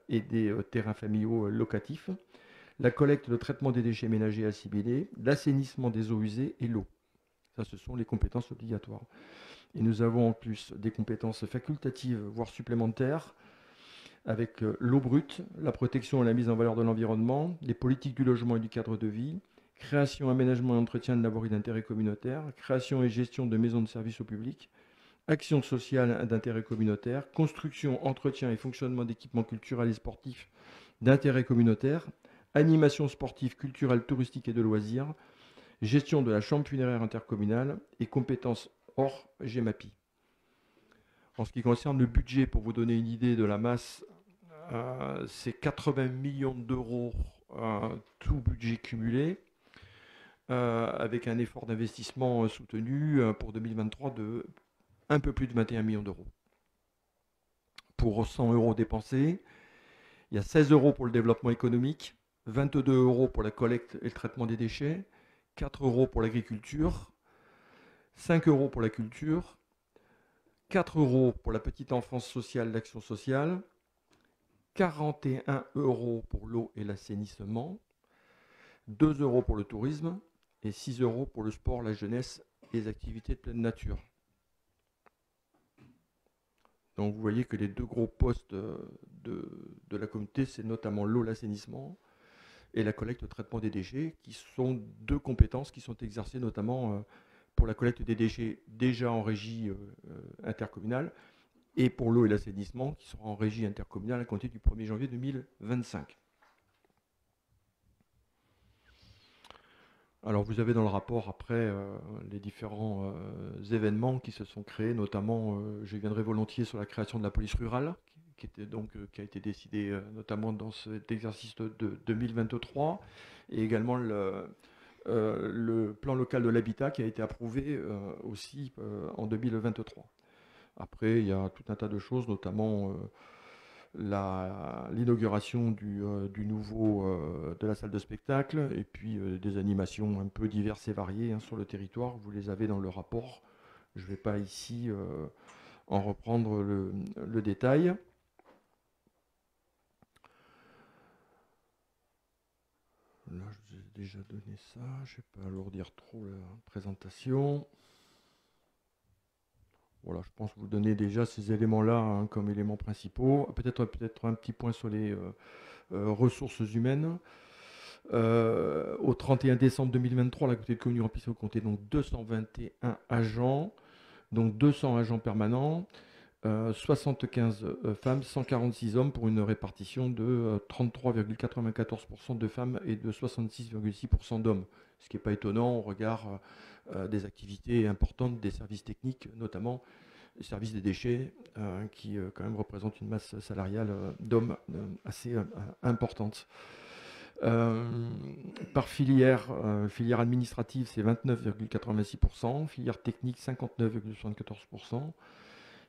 et des terrains familiaux locatifs, la collecte, le traitement des déchets ménagers assimilés, l'assainissement des eaux usées et l'eau. Ça, ce sont les compétences obligatoires. Et nous avons en plus des compétences facultatives, voire supplémentaires, avec l'eau brute, la protection et la mise en valeur de l'environnement, les politiques du logement et du cadre de vie, création, aménagement et entretien de laborie d'intérêt communautaire, création et gestion de maisons de services au public, action sociale d'intérêt communautaire, construction, entretien et fonctionnement d'équipements culturels et sportifs d'intérêt communautaire, animation sportive, culturelle, touristique et de loisirs, gestion de la chambre funéraire intercommunale et compétences hors GEMAPI. En ce qui concerne le budget, pour vous donner une idée de la masse, c'est 80 millions d'euros, tout budget cumulé, avec un effort d'investissement soutenu pour 2023 de un peu plus de 21 millions d'euros. Pour 100 euros dépensés, il y a 16 euros pour le développement économique, 22 euros pour la collecte et le traitement des déchets, 4 euros pour l'agriculture, 5 euros pour la culture, 4 euros pour la petite enfance sociale, l'action sociale, 41 euros pour l'eau et l'assainissement, 2 euros pour le tourisme et 6 euros pour le sport, la jeunesse et les activités de pleine nature. Donc vous voyez que les deux gros postes de la communauté, c'est notamment l'eau, l'assainissement et la collecte et traitement des déchets, qui sont deux compétences qui sont exercées notamment pour la collecte des déchets déjà en régie intercommunale et pour l'eau et l'assainissement qui sera en régie intercommunale à compter du 1er janvier 2025. Alors vous avez dans le rapport après les différents événements qui se sont créés, notamment je viendrai volontiers sur la création de la police rurale, qui a été décidée notamment dans cet exercice de 2023, et également le plan local de l'habitat qui a été approuvé aussi en 2023. Après, il y a tout un tas de choses, notamment l'inauguration du nouveau de la salle de spectacle et puis des animations un peu diverses et variées sur le territoire. Vous les avez dans le rapport. Je ne vais pas ici en reprendre le détail. Là, je vous ai déjà donné ça. Je ne vais pas alourdir trop la présentation. Voilà, je pense vous donner déjà ces éléments-là comme éléments principaux. Peut-être un petit point sur les ressources humaines. Au 31 décembre 2023, la communauté de communes Grand Pissau comptait donc 221 agents, donc 200 agents permanents, 75 femmes, 146 hommes pour une répartition de 33,94% de femmes et de 66,6% d'hommes. Ce qui n'est pas étonnant au regard des activités importantes des services techniques, notamment les services des déchets, qui quand même représentent une masse salariale d'hommes assez importante. Par filière, filière administrative, c'est 29,86%, filière technique, 59,74%,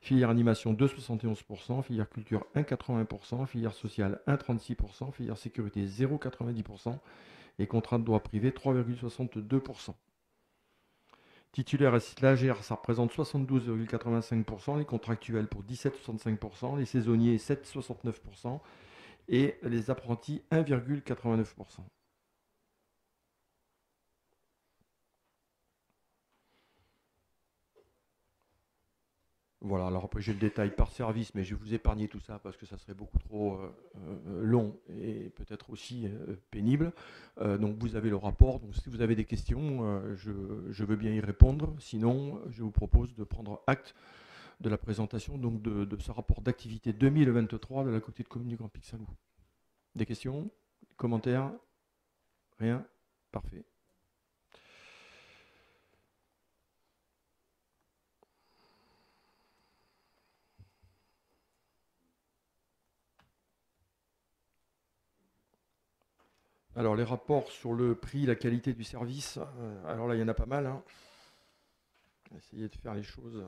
filière animation, 2,71%, filière culture, 1,80%, filière sociale, 1,36%, filière sécurité, 0,90%, et contrat de droit privé, 3,62%. Titulaire et stagiaire, ça représente 72,85%, les contractuels pour 17,65%, les saisonniers 7,69%, et les apprentis 1,89%. Voilà, alors après j'ai le détail par service, mais je vais vous épargner tout ça parce que ça serait beaucoup trop long et peut-être aussi pénible. Donc vous avez le rapport, donc si vous avez des questions, je veux bien y répondre. Sinon, je vous propose de prendre acte de la présentation donc, de ce rapport d'activité 2023 de la communauté de communes du Grand Pic Saint-Loup. Des questions? Commentaires? Rien? Parfait. Alors les rapports sur le prix, la qualité du service, alors là il y en a pas mal. Hein. On va essayer de faire les choses.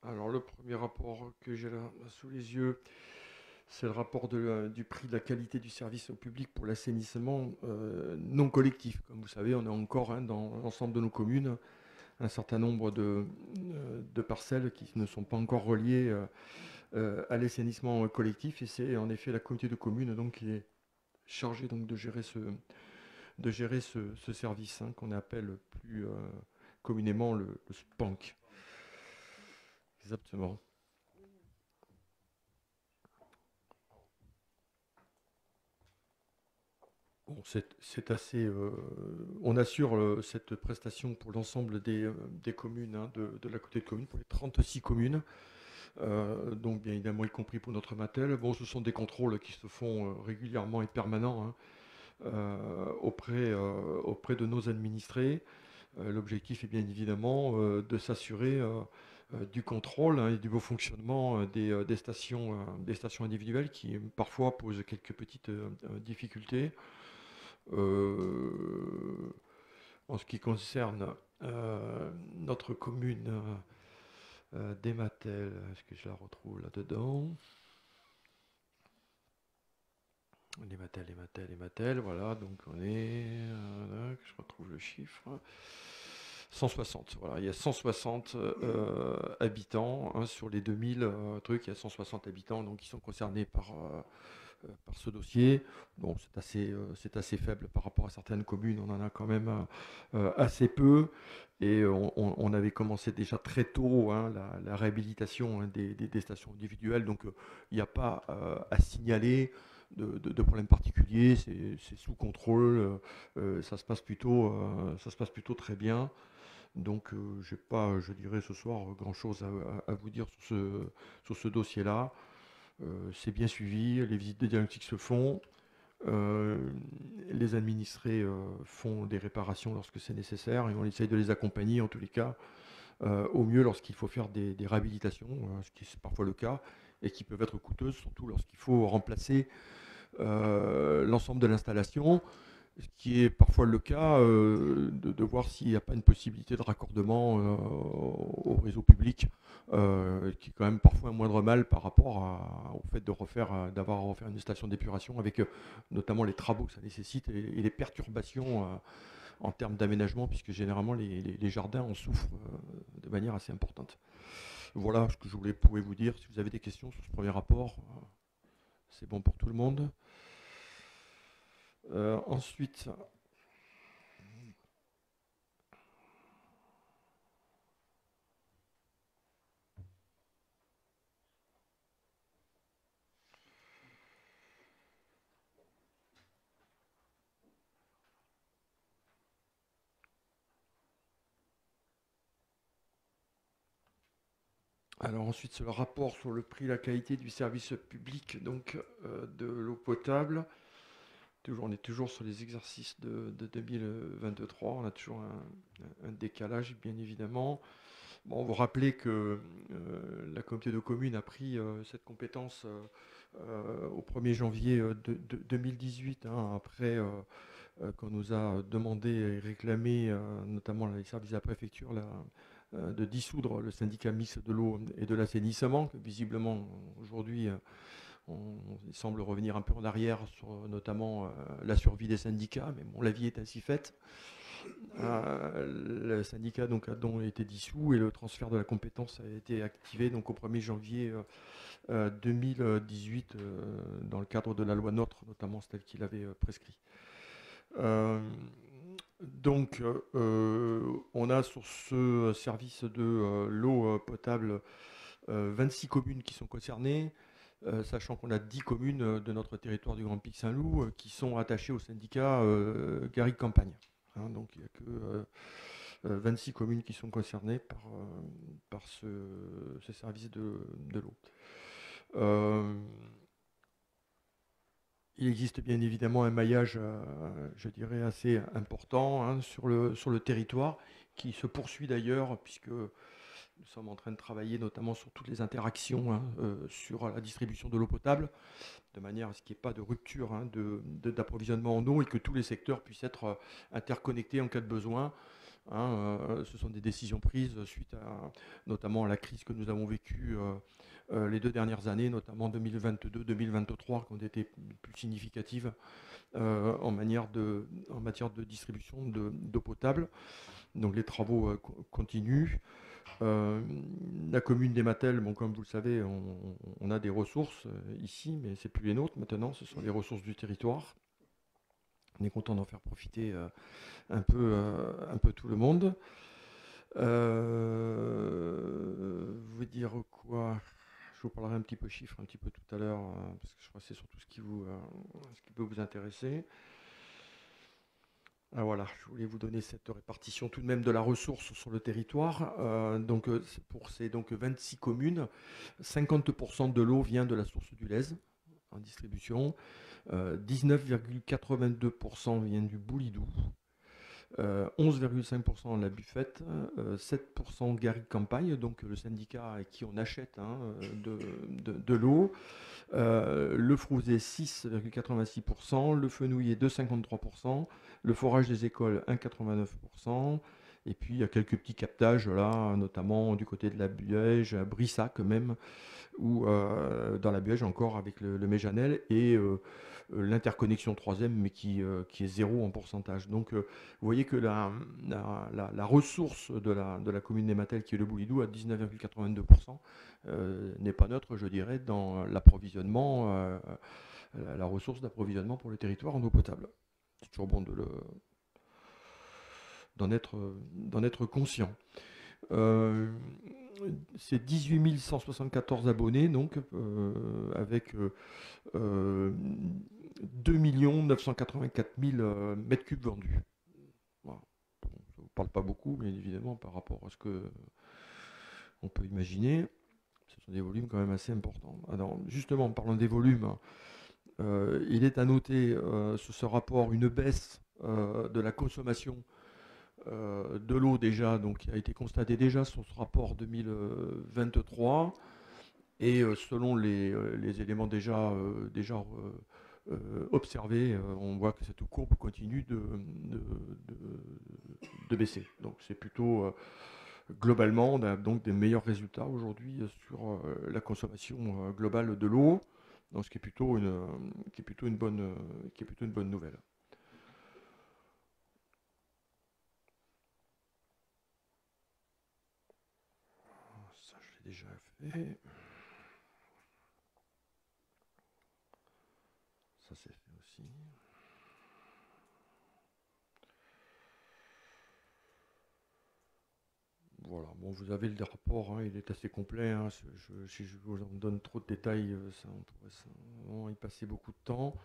Alors le premier rapport que j'ai là sous les yeux, c'est le rapport du prix de la qualité du service au public pour l'assainissement non collectif. Comme vous savez, on a encore dans l'ensemble de nos communes un certain nombre de parcelles qui ne sont pas encore reliées à l'assainissement collectif. Et c'est en effet la communauté de communes donc, qui est chargée donc, de gérer ce service qu'on appelle plus communément le SPANC. Exactement. Bon, c'est assez. On assure cette prestation pour l'ensemble des communes, hein, de la communauté de communes, pour les 36 communes. Donc, bien évidemment, y compris pour notre Matel. Bon, ce sont des contrôles qui se font régulièrement et permanents, hein, auprès de nos administrés. L'objectif est bien évidemment de s'assurer du contrôle, hein, et du bon fonctionnement des stations individuelles qui parfois posent quelques petites difficultés. En ce qui concerne notre commune des Matel, est-ce que je la retrouve là-dedans? Les Matel, voilà, donc on est, je retrouve le chiffre, 160, voilà, il y a 160 habitants, hein, sur les 2000 trucs, il y a 160 habitants donc, qui sont concernés par ce dossier. Bon, c'est assez faible par rapport à certaines communes, on en a quand même assez peu, et on avait commencé déjà très tôt, hein, la réhabilitation, hein, des stations individuelles, donc il n'y a pas à signaler de problèmes particuliers, c'est sous contrôle, ça se passe plutôt très bien. Donc j'ai pas, je dirais ce soir, grand-chose à vous dire sur ce dossier-là. C'est bien suivi, les visites de diagnostic se font, les administrés font des réparations lorsque c'est nécessaire, et on essaye de les accompagner en tous les cas au mieux lorsqu'il faut faire des réhabilitations, ce qui est parfois le cas, et qui peuvent être coûteuses, surtout lorsqu'il faut remplacer l'ensemble de l'installation, ce qui est parfois le cas, de voir s'il n'y a pas une possibilité de raccordement au réseau public, qui est quand même parfois un moindre mal par rapport au fait d'avoir à refaire une station d'épuration, avec notamment les travaux que ça nécessite et les perturbations en termes d'aménagement, puisque généralement les jardins en souffrent de manière assez importante. Voilà ce que je pouvais vous dire. Si vous avez des questions sur ce premier rapport, c'est bon pour tout le monde. Ensuite, c'est le rapport sur le prix et la qualité du service public, donc de l'eau potable. On est toujours sur les exercices de 2023, on a toujours un décalage, bien évidemment. Bon, vous rappelez que la communauté de communes a pris cette compétence au 1er janvier 2018, hein, après qu'on nous a demandé et réclamé, notamment les services de la préfecture, de dissoudre le syndicat mixte de l'eau et de l'assainissement, que visiblement aujourd'hui il semble revenir un peu en arrière sur notamment la survie des syndicats, mais bon, la vie est ainsi faite. Le syndicat donc, a donc été dissous et le transfert de la compétence a été activé donc, au 1er janvier 2018 dans le cadre de la loi NOTRe, notamment celle qu'il avait prescrit. Donc, on a sur ce service de l'eau potable 26 communes qui sont concernées, sachant qu'on a 10 communes de notre territoire du Grand Pic Saint-Loup qui sont attachées au syndicat Garrigue Campagne. Hein, donc, il n'y a que 26 communes qui sont concernées par ce service de l'eau. Il existe bien évidemment un maillage, je dirais, assez important, hein, sur le territoire, qui se poursuit d'ailleurs, puisque nous sommes en train de travailler notamment sur toutes les interactions, hein, sur la distribution de l'eau potable, de manière à ce qu'il n'y ait pas de rupture, hein, d'approvisionnement en eau, et que tous les secteurs puissent être interconnectés en cas de besoin. Hein, ce sont des décisions prises suite notamment à la crise que nous avons vécue les 2 dernières années, notamment 2022-2023, qui ont été plus significatives en matière de distribution d'eau potable. Donc les travaux continuent. La commune des Matel, bon, comme vous le savez, on a des ressources ici, mais ce n'est plus les nôtres maintenant, ce sont les ressources du territoire. On est content d'en faire profiter un peu tout le monde. Vous voulez dire quoi? Je vous parlerai un petit peu chiffres un petit peu tout à l'heure, parce que je crois que c'est surtout ce qui peut vous intéresser. Ah, voilà, je voulais vous donner cette répartition tout de même de la ressource sur le territoire. Pour ces 26 communes, 50% de l'eau vient de la source du Lez en distribution, 19,82% vient du Boulidou, 11,5% la Buffette, 7% Garrigue Campagne, donc le syndicat à qui on achète de l'eau, le Frouzet 6,86%, le Fenouillet 2,53%, le forage des écoles 1,89%, et puis il y a quelques petits captages là, notamment du côté de la Buège, à Brissac même, ou dans la Buège encore avec le Méjanel, et l'interconnexion 3e, mais qui est zéro en pourcentage. Donc vous voyez que la ressource de la commune d'Ematel, qui est le Boulidou, à 19,82%, n'est pas neutre, je dirais, dans l'approvisionnement, la ressource d'approvisionnement pour le territoire en eau potable. C'est toujours bon d'en être conscient. C'est 18 174 abonnés, donc avec 2 984 000 mètres cubes vendus. Voilà. Bon, ça ne vous parle pas beaucoup, bien évidemment, par rapport à ce qu'on peut imaginer. Ce sont des volumes quand même assez importants. Alors, justement, en parlant des volumes, il est à noter sur ce rapport une baisse de la consommation de l'eau déjà, donc qui a été constatée déjà sur ce rapport 2023, et selon les éléments déjà observés, on voit que cette courbe continue de baisser. Donc c'est plutôt globalement, on a donc des meilleurs résultats aujourd'hui sur la consommation globale de l'eau, ce qui est plutôt une bonne nouvelle. Ça, je l'ai déjà fait. Ça, c'est fait aussi. Voilà, bon, vous avez le rapport, il est assez complet. Si je vous en donne trop de détails, on pourrait vraiment y passer beaucoup de temps.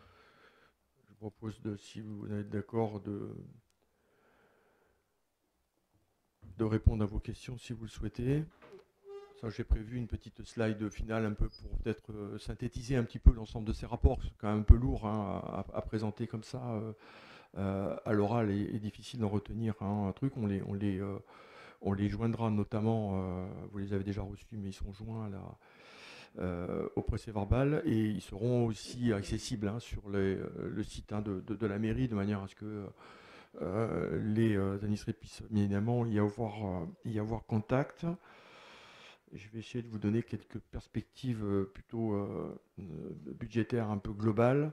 Je vous propose, si vous êtes d'accord, de répondre à vos questions si vous le souhaitez. Ça, j'ai prévu une petite slide finale un peu pour peut-être synthétiser un petit peu l'ensemble de ces rapports. C'est quand même un peu lourd à présenter comme ça à l'oral et difficile d'en retenir un truc. On les joindra notamment, vous les avez déjà reçus, mais ils sont joints au procès-verbal, et ils seront aussi accessibles sur le site de la mairie, de manière à ce que les administrés puissent bien évidemment y avoir contact. Je vais essayer de vous donner quelques perspectives plutôt budgétaires un peu globales.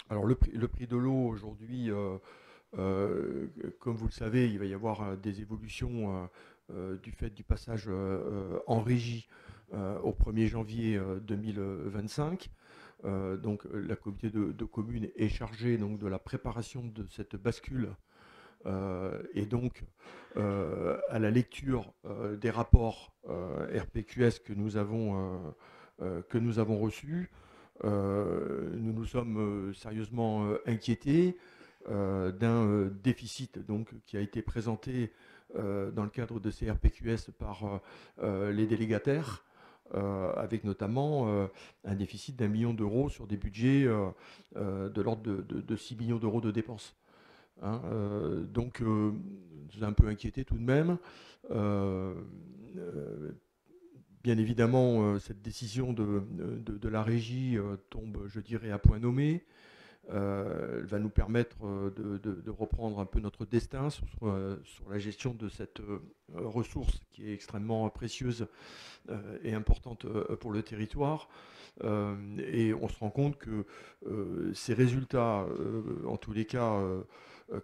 Alors le prix de l'eau aujourd'hui, comme vous le savez, il va y avoir des évolutions du fait du passage en régie au 1er janvier 2025. Donc la communauté de communes est chargée donc, de la préparation de cette bascule et donc à la lecture des rapports RPQS que nous avons reçus. Nous nous sommes sérieusement inquiétés d'un déficit donc, qui a été présenté dans le cadre de ces RPQS par les délégataires, avec notamment un déficit d'1 million d'euros sur des budgets de l'ordre de 6 millions d'euros de dépenses. Donc, c'est un peu inquiété tout de même. Bien évidemment, cette décision de la régie tombe, je dirais, à point nommé. Elle va nous permettre de reprendre un peu notre destin sur la gestion de cette ressource qui est extrêmement précieuse et importante pour le territoire. Et on se rend compte que ces résultats, en tous les cas,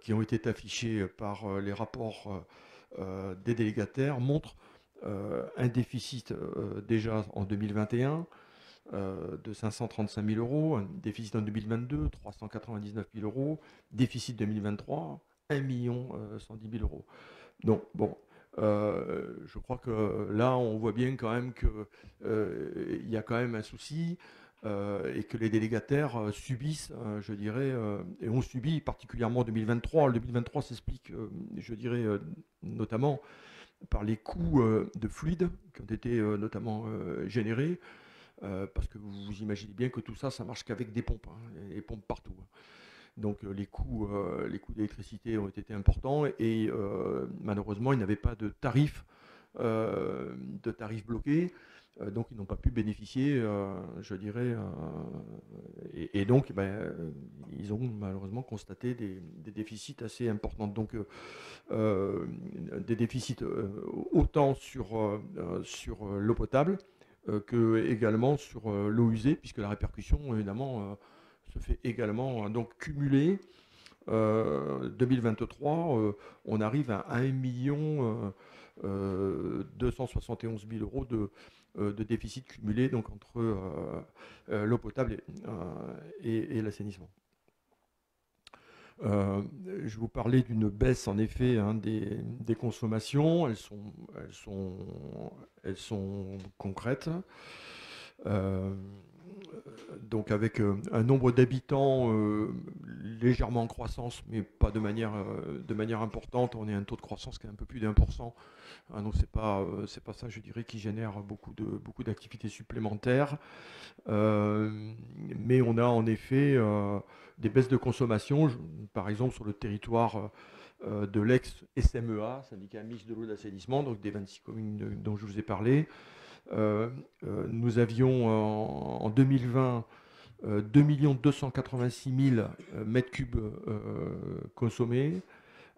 qui ont été affichés par les rapports des délégataires, montrent un déficit déjà en 2021, de 535 000 euros, un déficit en 2022, 399 000 euros, déficit 2023, 1 110 000 euros. Donc, bon, je crois que là, on voit bien quand même qu'il y a quand même un souci et que les délégataires subissent, je dirais, et ont subi particulièrement en 2023. Le 2023 s'explique, je dirais, notamment par les coûts de fluides qui ont été notamment générés, parce que vous imaginez bien que tout ça, ça marche qu'avec des pompes, hein, et des pompes partout. Donc les coûts d'électricité ont été importants et malheureusement, ils n'avaient pas de tarifs bloqués. Donc ils n'ont pas pu bénéficier, je dirais, et donc ils ont malheureusement constaté des déficits assez importants. Donc des déficits autant sur l'eau potable que également sur l'eau usée, puisque la répercussion évidemment se fait également donc cumulé. 2023, on arrive à 1 271 000 euros de déficit cumulé donc entre l'eau potable et l'assainissement. Je vous parlais d'une baisse en effet, hein, des consommations, elles sont concrètes. Donc avec un nombre d'habitants légèrement en croissance, mais pas de manière importante. On est à un taux de croissance qui est un peu plus d'1%. Hein, donc c'est pas ça, je dirais, qui génère beaucoup d'activités supplémentaires. Mais on a en effet des baisses de consommation, par exemple sur le territoire de l'ex-SMEA, syndicat mixte de l'eau d'assainissement, donc des 26 communes dont je vous ai parlé. Nous avions en 2020 2 286 000 mètres cubes consommés.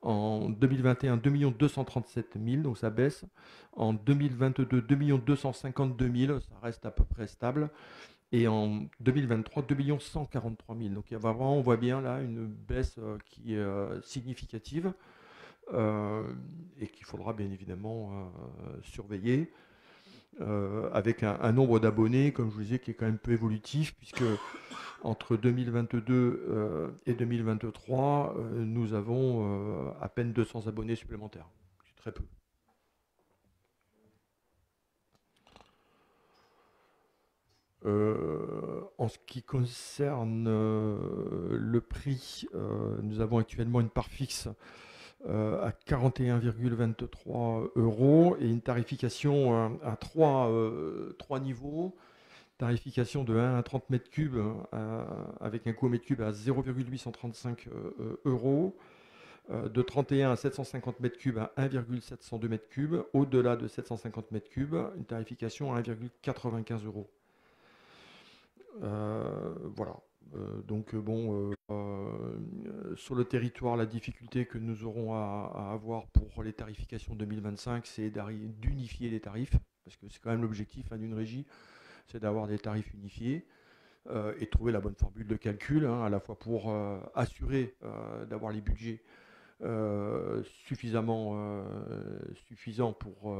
En 2021, 2 237 000, donc ça baisse. En 2022, 2 252 000, ça reste à peu près stable. Et en 2023, 2 143 000. Donc il y a vraiment, on voit bien là une baisse qui est significative et qu'il faudra bien évidemment surveiller. Avec un nombre d'abonnés, comme je vous disais, qui est quand même peu évolutif, puisque entre 2022 et 2023, nous avons à peine 200 abonnés supplémentaires. C'est très peu. En ce qui concerne le prix, nous avons actuellement une part fixe à 41,23 € et une tarification à 3 niveaux. Tarification de 1 à 30 mètres cubes avec un coût au mètre cube à 0,835 €. De 31 à 750 mètres cubes à 1,702 mètres cubes. Au-delà de 750 mètres cubes, une tarification à 1,95 €. Voilà. Donc sur le territoire, la difficulté que nous aurons à avoir pour les tarifications 2025, c'est d'unifier les tarifs, parce que c'est quand même l'objectif d'une régie, c'est d'avoir des tarifs unifiés et trouver la bonne formule de calcul, hein, à la fois pour assurer d'avoir les budgets suffisants pour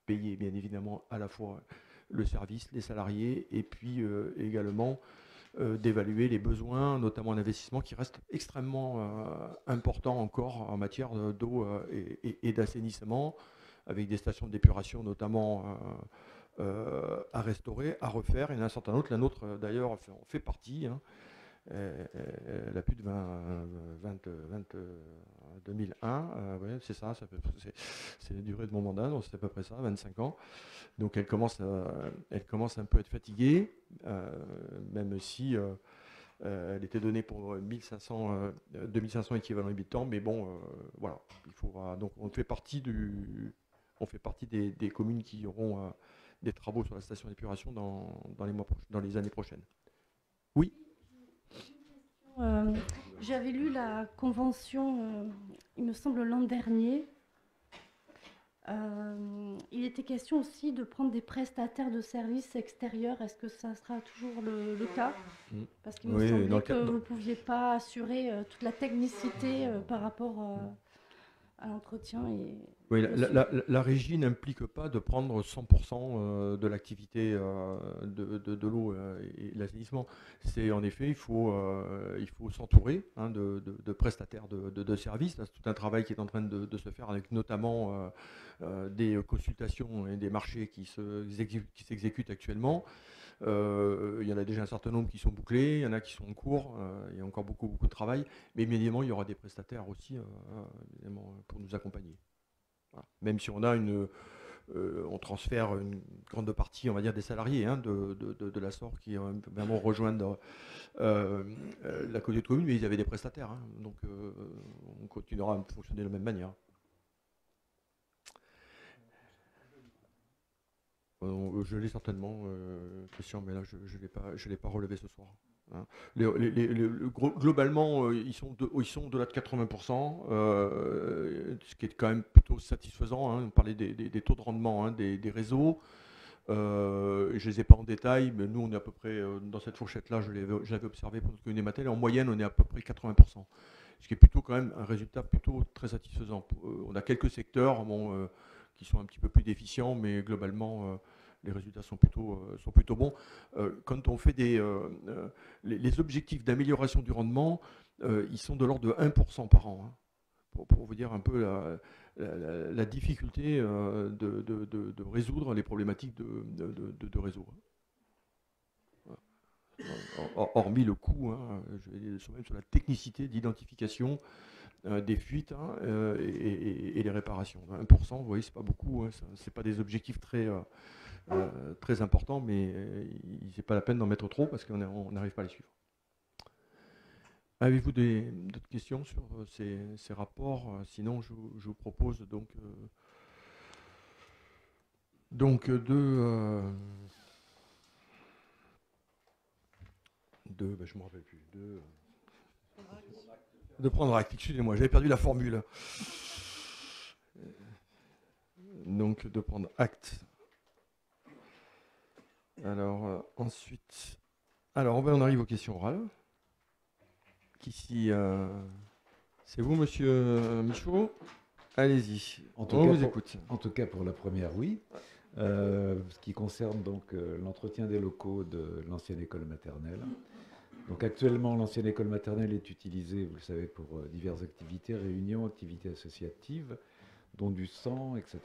payer bien évidemment à la fois le service, les salariés, et puis également d'évaluer les besoins, notamment en investissement, qui restent extrêmement importants encore en matière d'eau et d'assainissement, avec des stations d'épuration notamment à restaurer, à refaire. Il y en a un certain autre, la nôtre d'ailleurs en fait partie. Hein. Elle a plus de 2001, ouais, c'est ça, c'est la durée de mon mandat, donc c'est à peu près ça, 25 ans. Donc elle commence un peu à être fatiguée, même si elle était donnée pour 2500 équivalents habitants, mais bon, voilà, il faudra. Donc on fait partie des communes qui auront des travaux sur la station d'épuration dans les années prochaines. Oui. J'avais lu la convention, il me semble, l'an dernier. Il était question aussi de prendre des prestataires de services extérieurs. Est-ce que ça sera toujours le cas? Parce qu'il me semblait que vous ne pouviez pas assurer toute la technicité par rapport à l'entretien. Et Oui, la régie n'implique pas de prendre 100% de l'activité de l'eau et l'assainissement. C'est en effet, il faut s'entourer de prestataires de services. C'est tout un travail qui est en train de se faire avec notamment des consultations et des marchés qui s'exécutent actuellement. Il y en a déjà un certain nombre qui sont bouclés, il y en a qui sont en cours, il y a encore beaucoup de travail, mais évidemment il y aura des prestataires aussi évidemment, pour nous accompagner. Voilà. Même si on transfère une grande partie, on va dire, des salariés de la SOR qui vraiment rejoindre la communauté de communes, mais ils avaient des prestataires, donc on continuera à fonctionner de la même manière. Je l'ai certainement, Christian, mais là je ne l'ai pas relevé ce soir. Globalement, ils sont au-delà de 80%, ce qui est quand même plutôt satisfaisant. On parlait des taux de rendement des réseaux. Je ne les ai pas en détail, mais nous, on est à peu près dans cette fourchette-là. Je l'avais observé pour notre communauté Mattel. En moyenne, on est à peu près 80%. Ce qui est plutôt quand même un résultat plutôt très satisfaisant. On a quelques secteurs qui sont un petit peu plus déficients, mais globalement, les résultats sont plutôt bons. Quand on fait les objectifs d'amélioration du rendement, ils sont de l'ordre de 1% par an. Pour vous dire un peu la difficulté de résoudre les problématiques de réseau. Hormis le coût, je vais même sur la technicité d'identification des fuites et les réparations. 1%, vous voyez, c'est pas beaucoup, c'est pas des objectifs très importants, mais c'est pas la peine d'en mettre trop parce qu'on n'arrive pas à les suivre. Avez-vous d'autres questions sur ces rapports? Sinon, je vous propose je me rappelle plus, de prendre acte. Excusez-moi, j'avais perdu la formule. Donc, de prendre acte. Alors, ensuite... Alors, on arrive aux questions orales. Ici, c'est vous, monsieur Michaud? Allez-y, on vous écoute. En tout cas, pour la première, oui. Ce qui concerne donc l'entretien des locaux de l'ancienne école maternelle. Donc actuellement, l'ancienne école maternelle est utilisée, vous le savez, pour diverses activités, réunions, activités associatives, dons du sang, etc.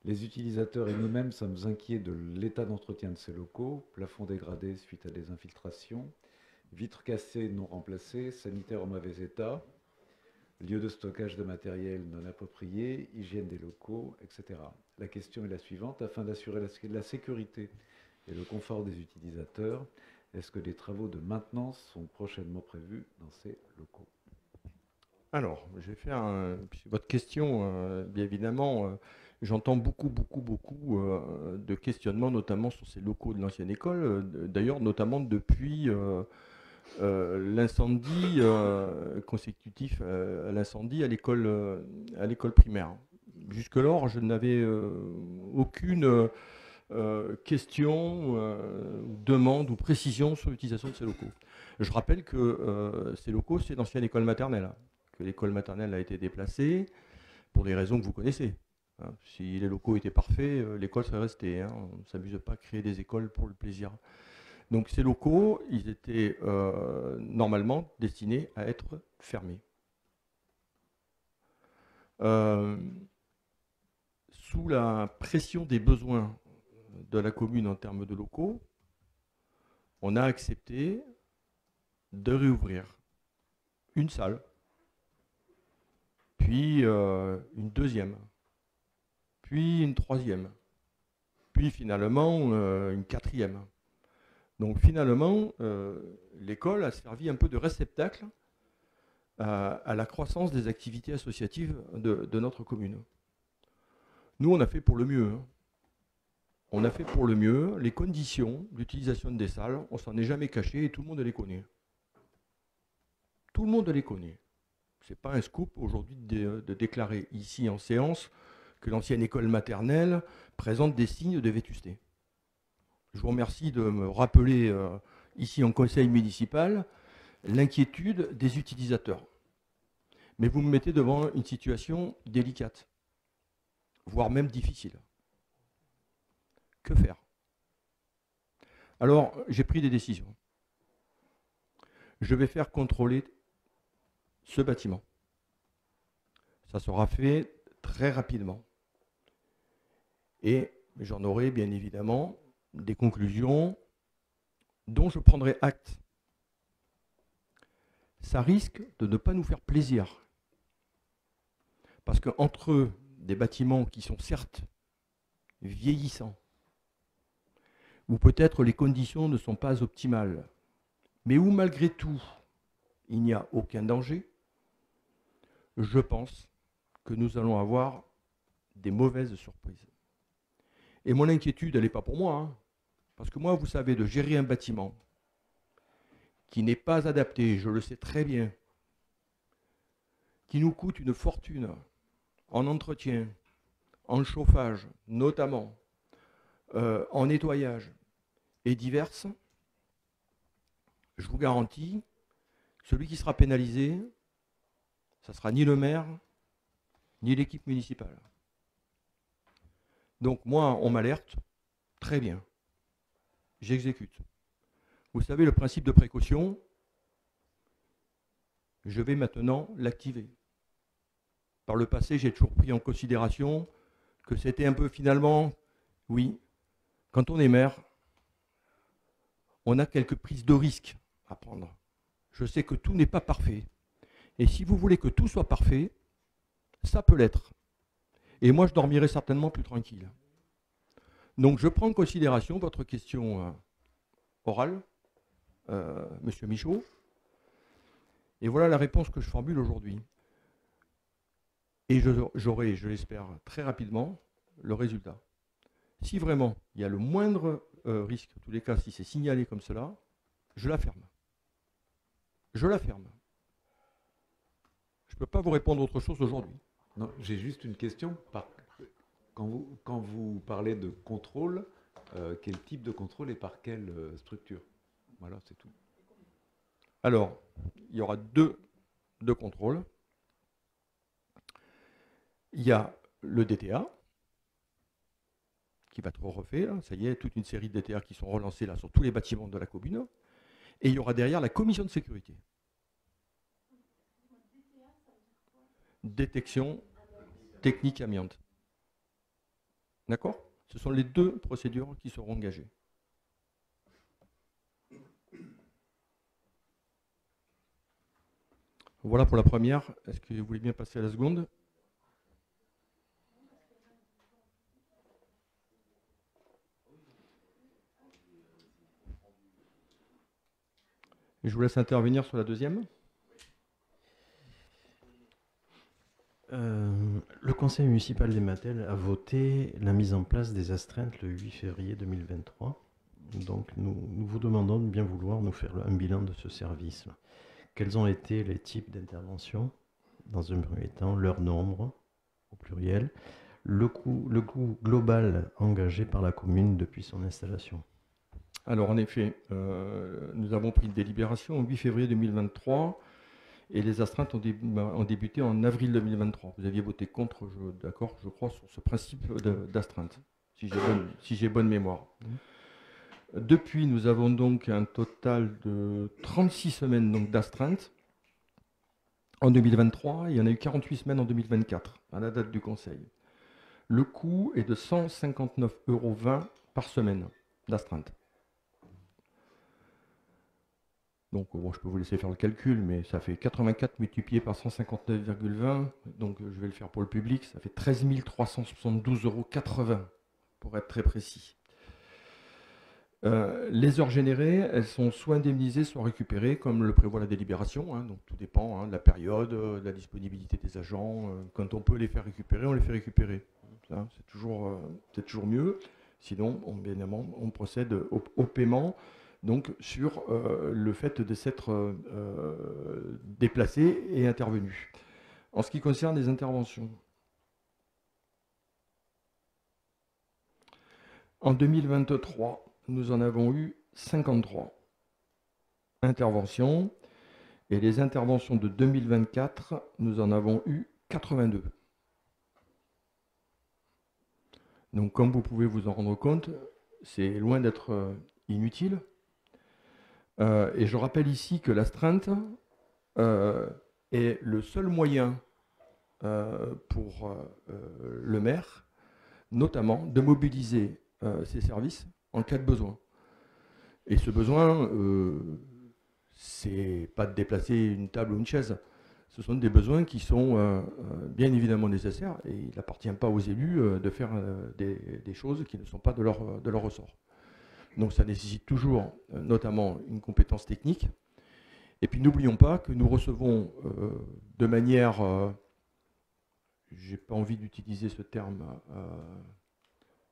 Les utilisateurs et nous-mêmes sommes inquiets de l'état d'entretien de ces locaux, plafonds dégradés suite à des infiltrations, vitres cassées non remplacées, sanitaires en mauvais état, lieux de stockage de matériel non approprié, hygiène des locaux, etc. La question est la suivante: afin d'assurer la sécurité et le confort des utilisateurs, est-ce que des travaux de maintenance sont prochainement prévus dans ces locaux? Alors, je vais faire votre question, bien évidemment. J'entends beaucoup de questionnements, notamment sur ces locaux de l'ancienne école. D'ailleurs, notamment depuis l'incendie consécutif à l'incendie à l'école primaire. Jusque-là, je n'avais aucune question, demande ou précision sur l'utilisation de ces locaux. Je rappelle que ces locaux, c'est l'ancienne école maternelle, que l'école maternelle a été déplacée pour des raisons que vous connaissez. Si les locaux étaient parfaits, l'école serait restée. On ne s'amuse pas à créer des écoles pour le plaisir. Donc ces locaux, ils étaient normalement destinés à être fermés. Sous la pression des besoins de la commune en termes de locaux, on a accepté de réouvrir une salle, puis une deuxième, puis une troisième, puis finalement une quatrième. Donc finalement, l'école a servi un peu de réceptacle à la croissance des activités associatives de notre commune. Nous, on a fait pour le mieux. On a fait pour le mieux. Les conditions d'utilisation des salles, on s'en est jamais caché et tout le monde les connaît. Tout le monde les connaît. Ce n'est pas un scoop aujourd'hui de déclarer ici en séance que l'ancienne école maternelle présente des signes de vétusté. Je vous remercie de me rappeler ici en conseil municipal l'inquiétude des utilisateurs. Mais vous me mettez devant une situation délicate. voire même difficile. Que faire? Alors, j'ai pris des décisions. Je vais faire contrôler ce bâtiment. Ça sera fait très rapidement. Et j'en aurai bien évidemment des conclusions dont je prendrai acte. Ça risque de ne pas nous faire plaisir. Parce qu'entre des bâtiments qui sont certes vieillissants, où peut-être les conditions ne sont pas optimales, mais où malgré tout, il n'y a aucun danger, je pense que nous allons avoir des mauvaises surprises. Et mon inquiétude, elle n'est pas pour moi, hein, parce que moi, vous savez, de gérer un bâtiment qui n'est pas adapté, je le sais très bien, qui nous coûte une fortune en entretien, en chauffage notamment, en nettoyage et diverses, je vous garantis, celui qui sera pénalisé, ce ne sera ni le maire, ni l'équipe municipale. Donc moi, on m'alerte, très bien, j'exécute. Vous savez, le principe de précaution, je vais maintenant l'activer. Par le passé, j'ai toujours pris en considération que c'était un peu finalement, oui, quand on est maire, on a quelques prises de risques à prendre. Je sais que tout n'est pas parfait. Et si vous voulez que tout soit parfait, ça peut l'être. Et moi, je dormirai certainement plus tranquille. Donc, je prends en considération votre question orale, Monsieur Michaud. Et voilà la réponse que je formule aujourd'hui. Et j'aurai, je l'espère, très rapidement, le résultat. Si vraiment il y a le moindre risque, en tous les cas, si c'est signalé comme cela, je la ferme. Je la ferme. Je ne peux pas vous répondre autre chose aujourd'hui. Non, j'ai juste une question. Quand vous parlez de contrôle, quel type de contrôle et par quelle structure? Voilà, c'est tout. Alors, il y aura deux contrôles. Il y a le DTA, qui va être refait, là. Ça y est, toute une série de DTA qui sont relancés là, sur tous les bâtiments de la commune. Et il y aura derrière la commission de sécurité. Détection technique amiante. D'accord? Ce sont les deux procédures qui seront engagées. Voilà pour la première. Est-ce que vous voulez bien passer à la seconde? Je vous laisse intervenir sur la deuxième. Le conseil municipal d'Ematel a voté la mise en place des astreintes le 8 février 2023. Donc nous vous demandons de bien vouloir nous faire un bilan de ce service. Quels ont été les types d'interventions dans un premier temps, leur nombre au pluriel, le coût global engagé par la commune depuis son installation. Alors en effet, nous avons pris une délibération au 8 février 2023 et les astreintes ont débuté en avril 2023. Vous aviez voté contre, d'accord, je crois, sur ce principe d'astreinte, si j'ai bonne mémoire. Depuis, nous avons donc un total de 36 semaines d'astreinte en 2023 et il y en a eu 48 semaines en 2024, à la date du conseil. Le coût est de 159,20 € par semaine d'astreinte. Donc, bon, je peux vous laisser faire le calcul, mais ça fait 84 multiplié par 159,20. Donc, je vais le faire pour le public. Ça fait 13 372,80 € pour être très précis. Les heures générées, elles sont soit indemnisées, soit récupérées, comme le prévoit la délibération. Hein, donc, tout dépend de la période, de la disponibilité des agents. Quand on peut les faire récupérer, on les fait récupérer. C'est toujours mieux. Sinon, bien évidemment, on procède au paiement. Donc sur le fait de s'être déplacé et intervenu. En ce qui concerne les interventions, en 2023, nous en avons eu 53 interventions et les interventions de 2024, nous en avons eu 82. Donc, comme vous pouvez vous en rendre compte, c'est loin d'être inutile. Et je rappelle ici que l'astreinte est le seul moyen pour le maire, notamment, de mobiliser ses services en cas de besoin. Et ce besoin, c'est pas de déplacer une table ou une chaise. Ce sont des besoins qui sont bien évidemment nécessaires et il n'appartient pas aux élus de faire des choses qui ne sont pas de leur ressort. Donc ça nécessite toujours notamment une compétence technique. Et puis n'oublions pas que nous recevons de manière, j'ai pas envie d'utiliser ce terme,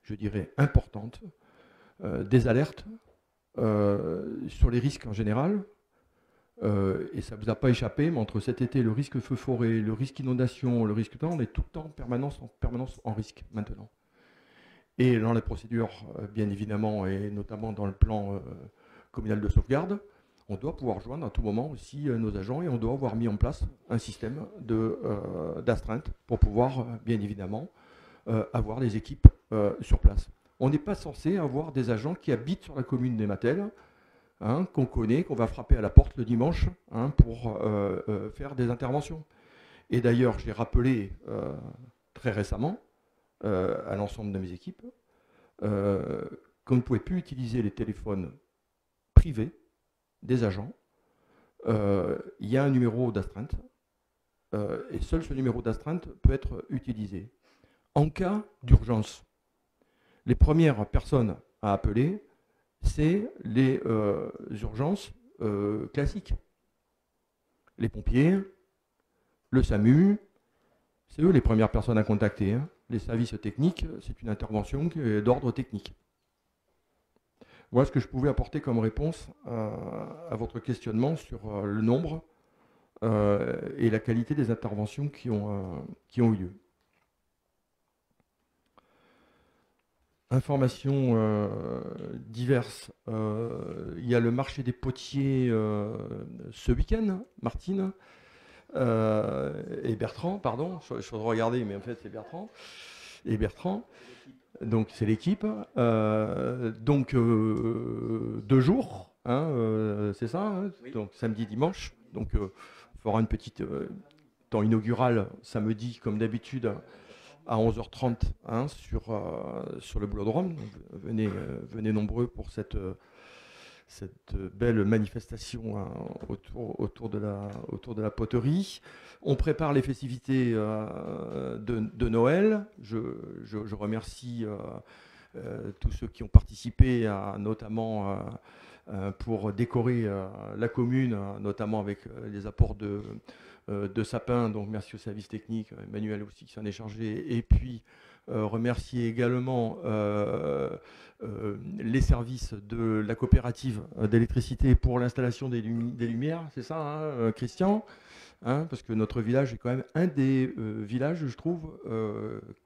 je dirais importante, des alertes sur les risques en général. Et ça ne vous a pas échappé, mais entre cet été, le risque feu forêt, le risque inondation, le risque temps, on est tout le temps en permanence en risque maintenant. Et dans la procédure, bien évidemment, et notamment dans le plan communal de sauvegarde, on doit pouvoir joindre à tout moment aussi nos agents et on doit avoir mis en place un système d'astreinte pour pouvoir, bien évidemment, avoir des équipes sur place. On n'est pas censé avoir des agents qui habitent sur la commune des Matelles, qu'on connaît, qu'on va frapper à la porte le dimanche pour faire des interventions. Et d'ailleurs, je l'ai rappelé très récemment à l'ensemble de mes équipes qu'on ne pouvait plus utiliser les téléphones privés des agents. Il y a un numéro d'astreinte et seul ce numéro d'astreinte peut être utilisé en cas d'urgence. Les premières personnes à appeler, c'est les urgences classiques. Les pompiers, le SAMU, c'est eux les premières personnes à contacter. Les services techniques, c'est une intervention d'ordre technique. Voilà ce que je pouvais apporter comme réponse à votre questionnement sur le nombre et la qualité des interventions qui ont eu lieu. Informations diverses. Il y a le marché des potiers ce week-end, Martine et Bertrand, pardon, je voudrais regarder, mais en fait c'est Bertrand et Bertrand. Donc c'est l'équipe. Donc 2 jours, c'est ça, oui. Donc samedi, dimanche. Donc on fera une petite temps inaugural samedi comme d'habitude à 11h30 sur le Boulodrome. Venez nombreux pour cette belle manifestation autour de la poterie. On prépare les festivités de Noël. Je remercie tous ceux qui ont participé, notamment pour décorer la commune, notamment avec les apports de sapins. Donc merci au service technique, Emmanuel aussi qui s'en est chargé. Et puis remercier également les services de la coopérative d'électricité pour l'installation des lumières, c'est ça, Christian, parce que notre village est quand même un des villages, je trouve,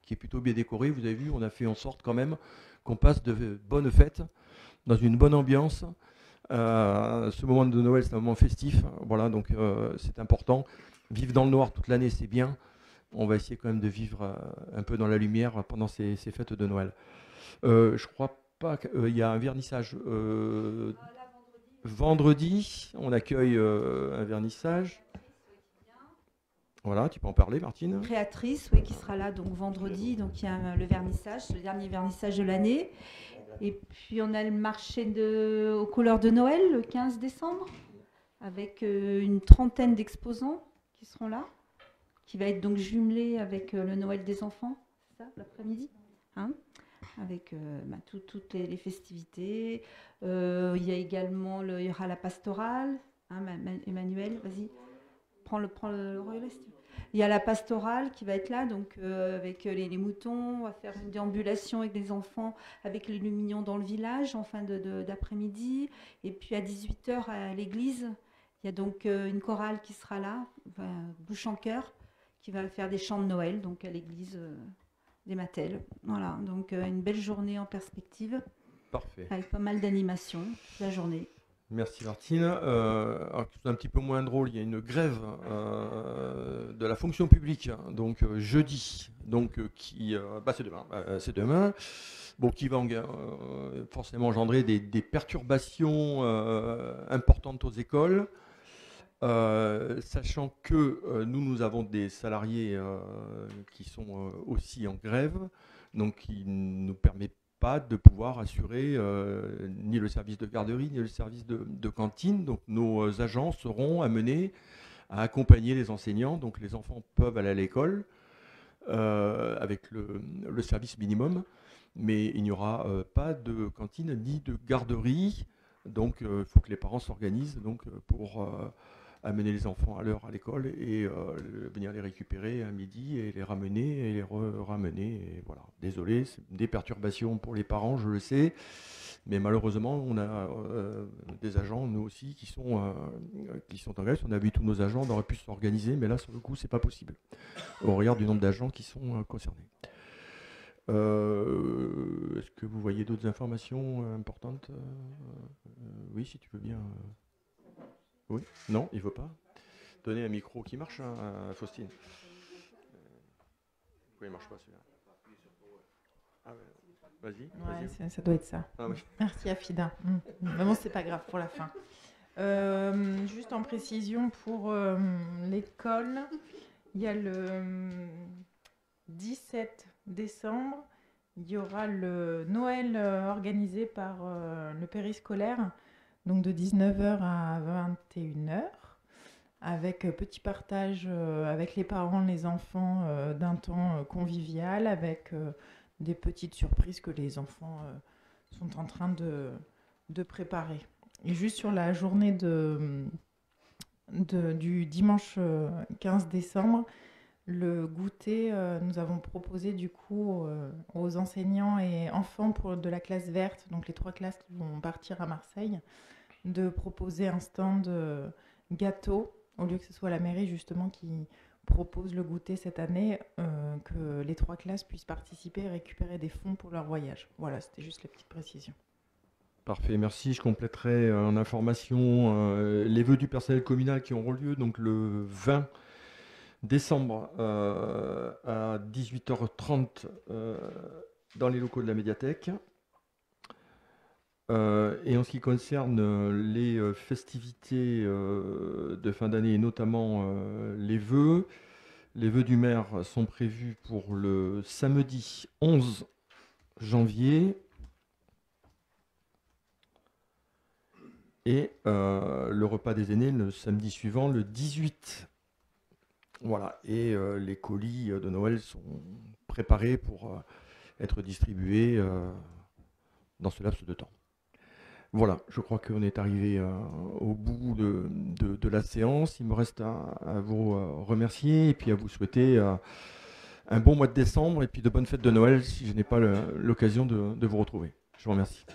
qui est plutôt bien décoré. Vous avez vu, on a fait en sorte quand même qu'on passe de bonnes fêtes dans une bonne ambiance. Ce moment de Noël, c'est un moment festif, voilà, donc c'est important. Vivre dans le noir toute l'année, c'est bien. On va essayer quand même de vivre un peu dans la lumière pendant ces fêtes de Noël. Je crois pas qu'il y a un vernissage vendredi. On accueille un vernissage. Voilà, tu peux en parler, Martine. Créatrice, oui, qui sera là donc vendredi. Donc il y a le vernissage, le dernier vernissage de l'année. Et puis on a le marché aux couleurs de Noël le 15 décembre avec une trentaine d'exposants qui seront là, qui va être donc jumelé avec le Noël des enfants, c'est ça, l'après-midi, avec toutes les festivités. Il y a également il y aura la pastorale. Emmanuel, vas-y, prends le relais. Il y a la pastorale qui va être là, donc avec les moutons. On va faire une déambulation avec les enfants, avec les lumignons dans le village en fin d'après-midi. Et puis à 18h à l'église, il y a donc une chorale qui sera là, Bouche en Cœur, qui va faire des chants de Noël, donc à l'église des Matelles. Voilà, donc une belle journée en perspective. Parfait. Avec pas mal d'animations la journée. Merci Martine. Alors, c'est un petit peu moins drôle, il y a une grève de la fonction publique, hein, donc jeudi, donc c'est demain, bon, qui va forcément engendrer des perturbations importantes aux écoles, sachant que nous avons des salariés qui sont aussi en grève, donc qui ne nous permet pas de pouvoir assurer ni le service de garderie, ni le service de cantine. Donc nos agents seront amenés à accompagner les enseignants. Donc les enfants peuvent aller à l'école avec le service minimum, mais il n'y aura pas de cantine ni de garderie. Donc il faut que les parents s'organisent pour amener les enfants à l'heure à l'école et venir les récupérer à midi et les ramener et les ramener. Et voilà. Désolé, c'est des perturbations pour les parents, je le sais, mais malheureusement, on a des agents, nous aussi, qui sont en grève. Si on a vu tous nos agents, on aurait pu s'organiser, mais là, sur le coup, c'est pas possible. Au regard du nombre d'agents qui sont concernés. Est-ce que vous voyez d'autres informations importantes oui, si tu veux bien. Oui, non, il ne veut pas. Donnez un micro qui marche à Faustine. Pourquoi il ne marche pas celui-là? Ah ouais. Vas-y. Ouais, ça doit être ça. Ah, oui. Merci Afida. Mais bon, c'est pas grave pour la fin. Juste en précision pour l'école, il y a le 17 décembre, il y aura le Noël organisé par le périscolaire, donc de 19h à 21h, avec petit partage avec les parents, les enfants d'un temps convivial, avec des petites surprises que les enfants sont en train de préparer. Et juste sur la journée du dimanche 15 décembre, le goûter, nous avons proposé du coup aux enseignants et enfants de la classe verte, donc les 3 classes qui vont partir à Marseille, de proposer un stand gâteau, au lieu que ce soit la mairie justement qui propose le goûter cette année, que les 3 classes puissent participer et récupérer des fonds pour leur voyage. Voilà, c'était juste la petite précision. Parfait, merci. Je compléterai en information les vœux du personnel communal qui auront lieu donc le 20 décembre à 18h30 dans les locaux de la médiathèque. Et en ce qui concerne les festivités de fin d'année, et notamment les vœux du maire sont prévus pour le samedi 11 janvier et le repas des aînés le samedi suivant, le 18. Voilà, et les colis de Noël sont préparés pour être distribués dans ce laps de temps. Voilà, je crois qu'on est arrivé au bout de la séance. Il me reste à vous remercier et puis à vous souhaiter un bon mois de décembre et puis de bonnes fêtes de Noël si je n'ai pas l'occasion de vous retrouver. Je vous remercie.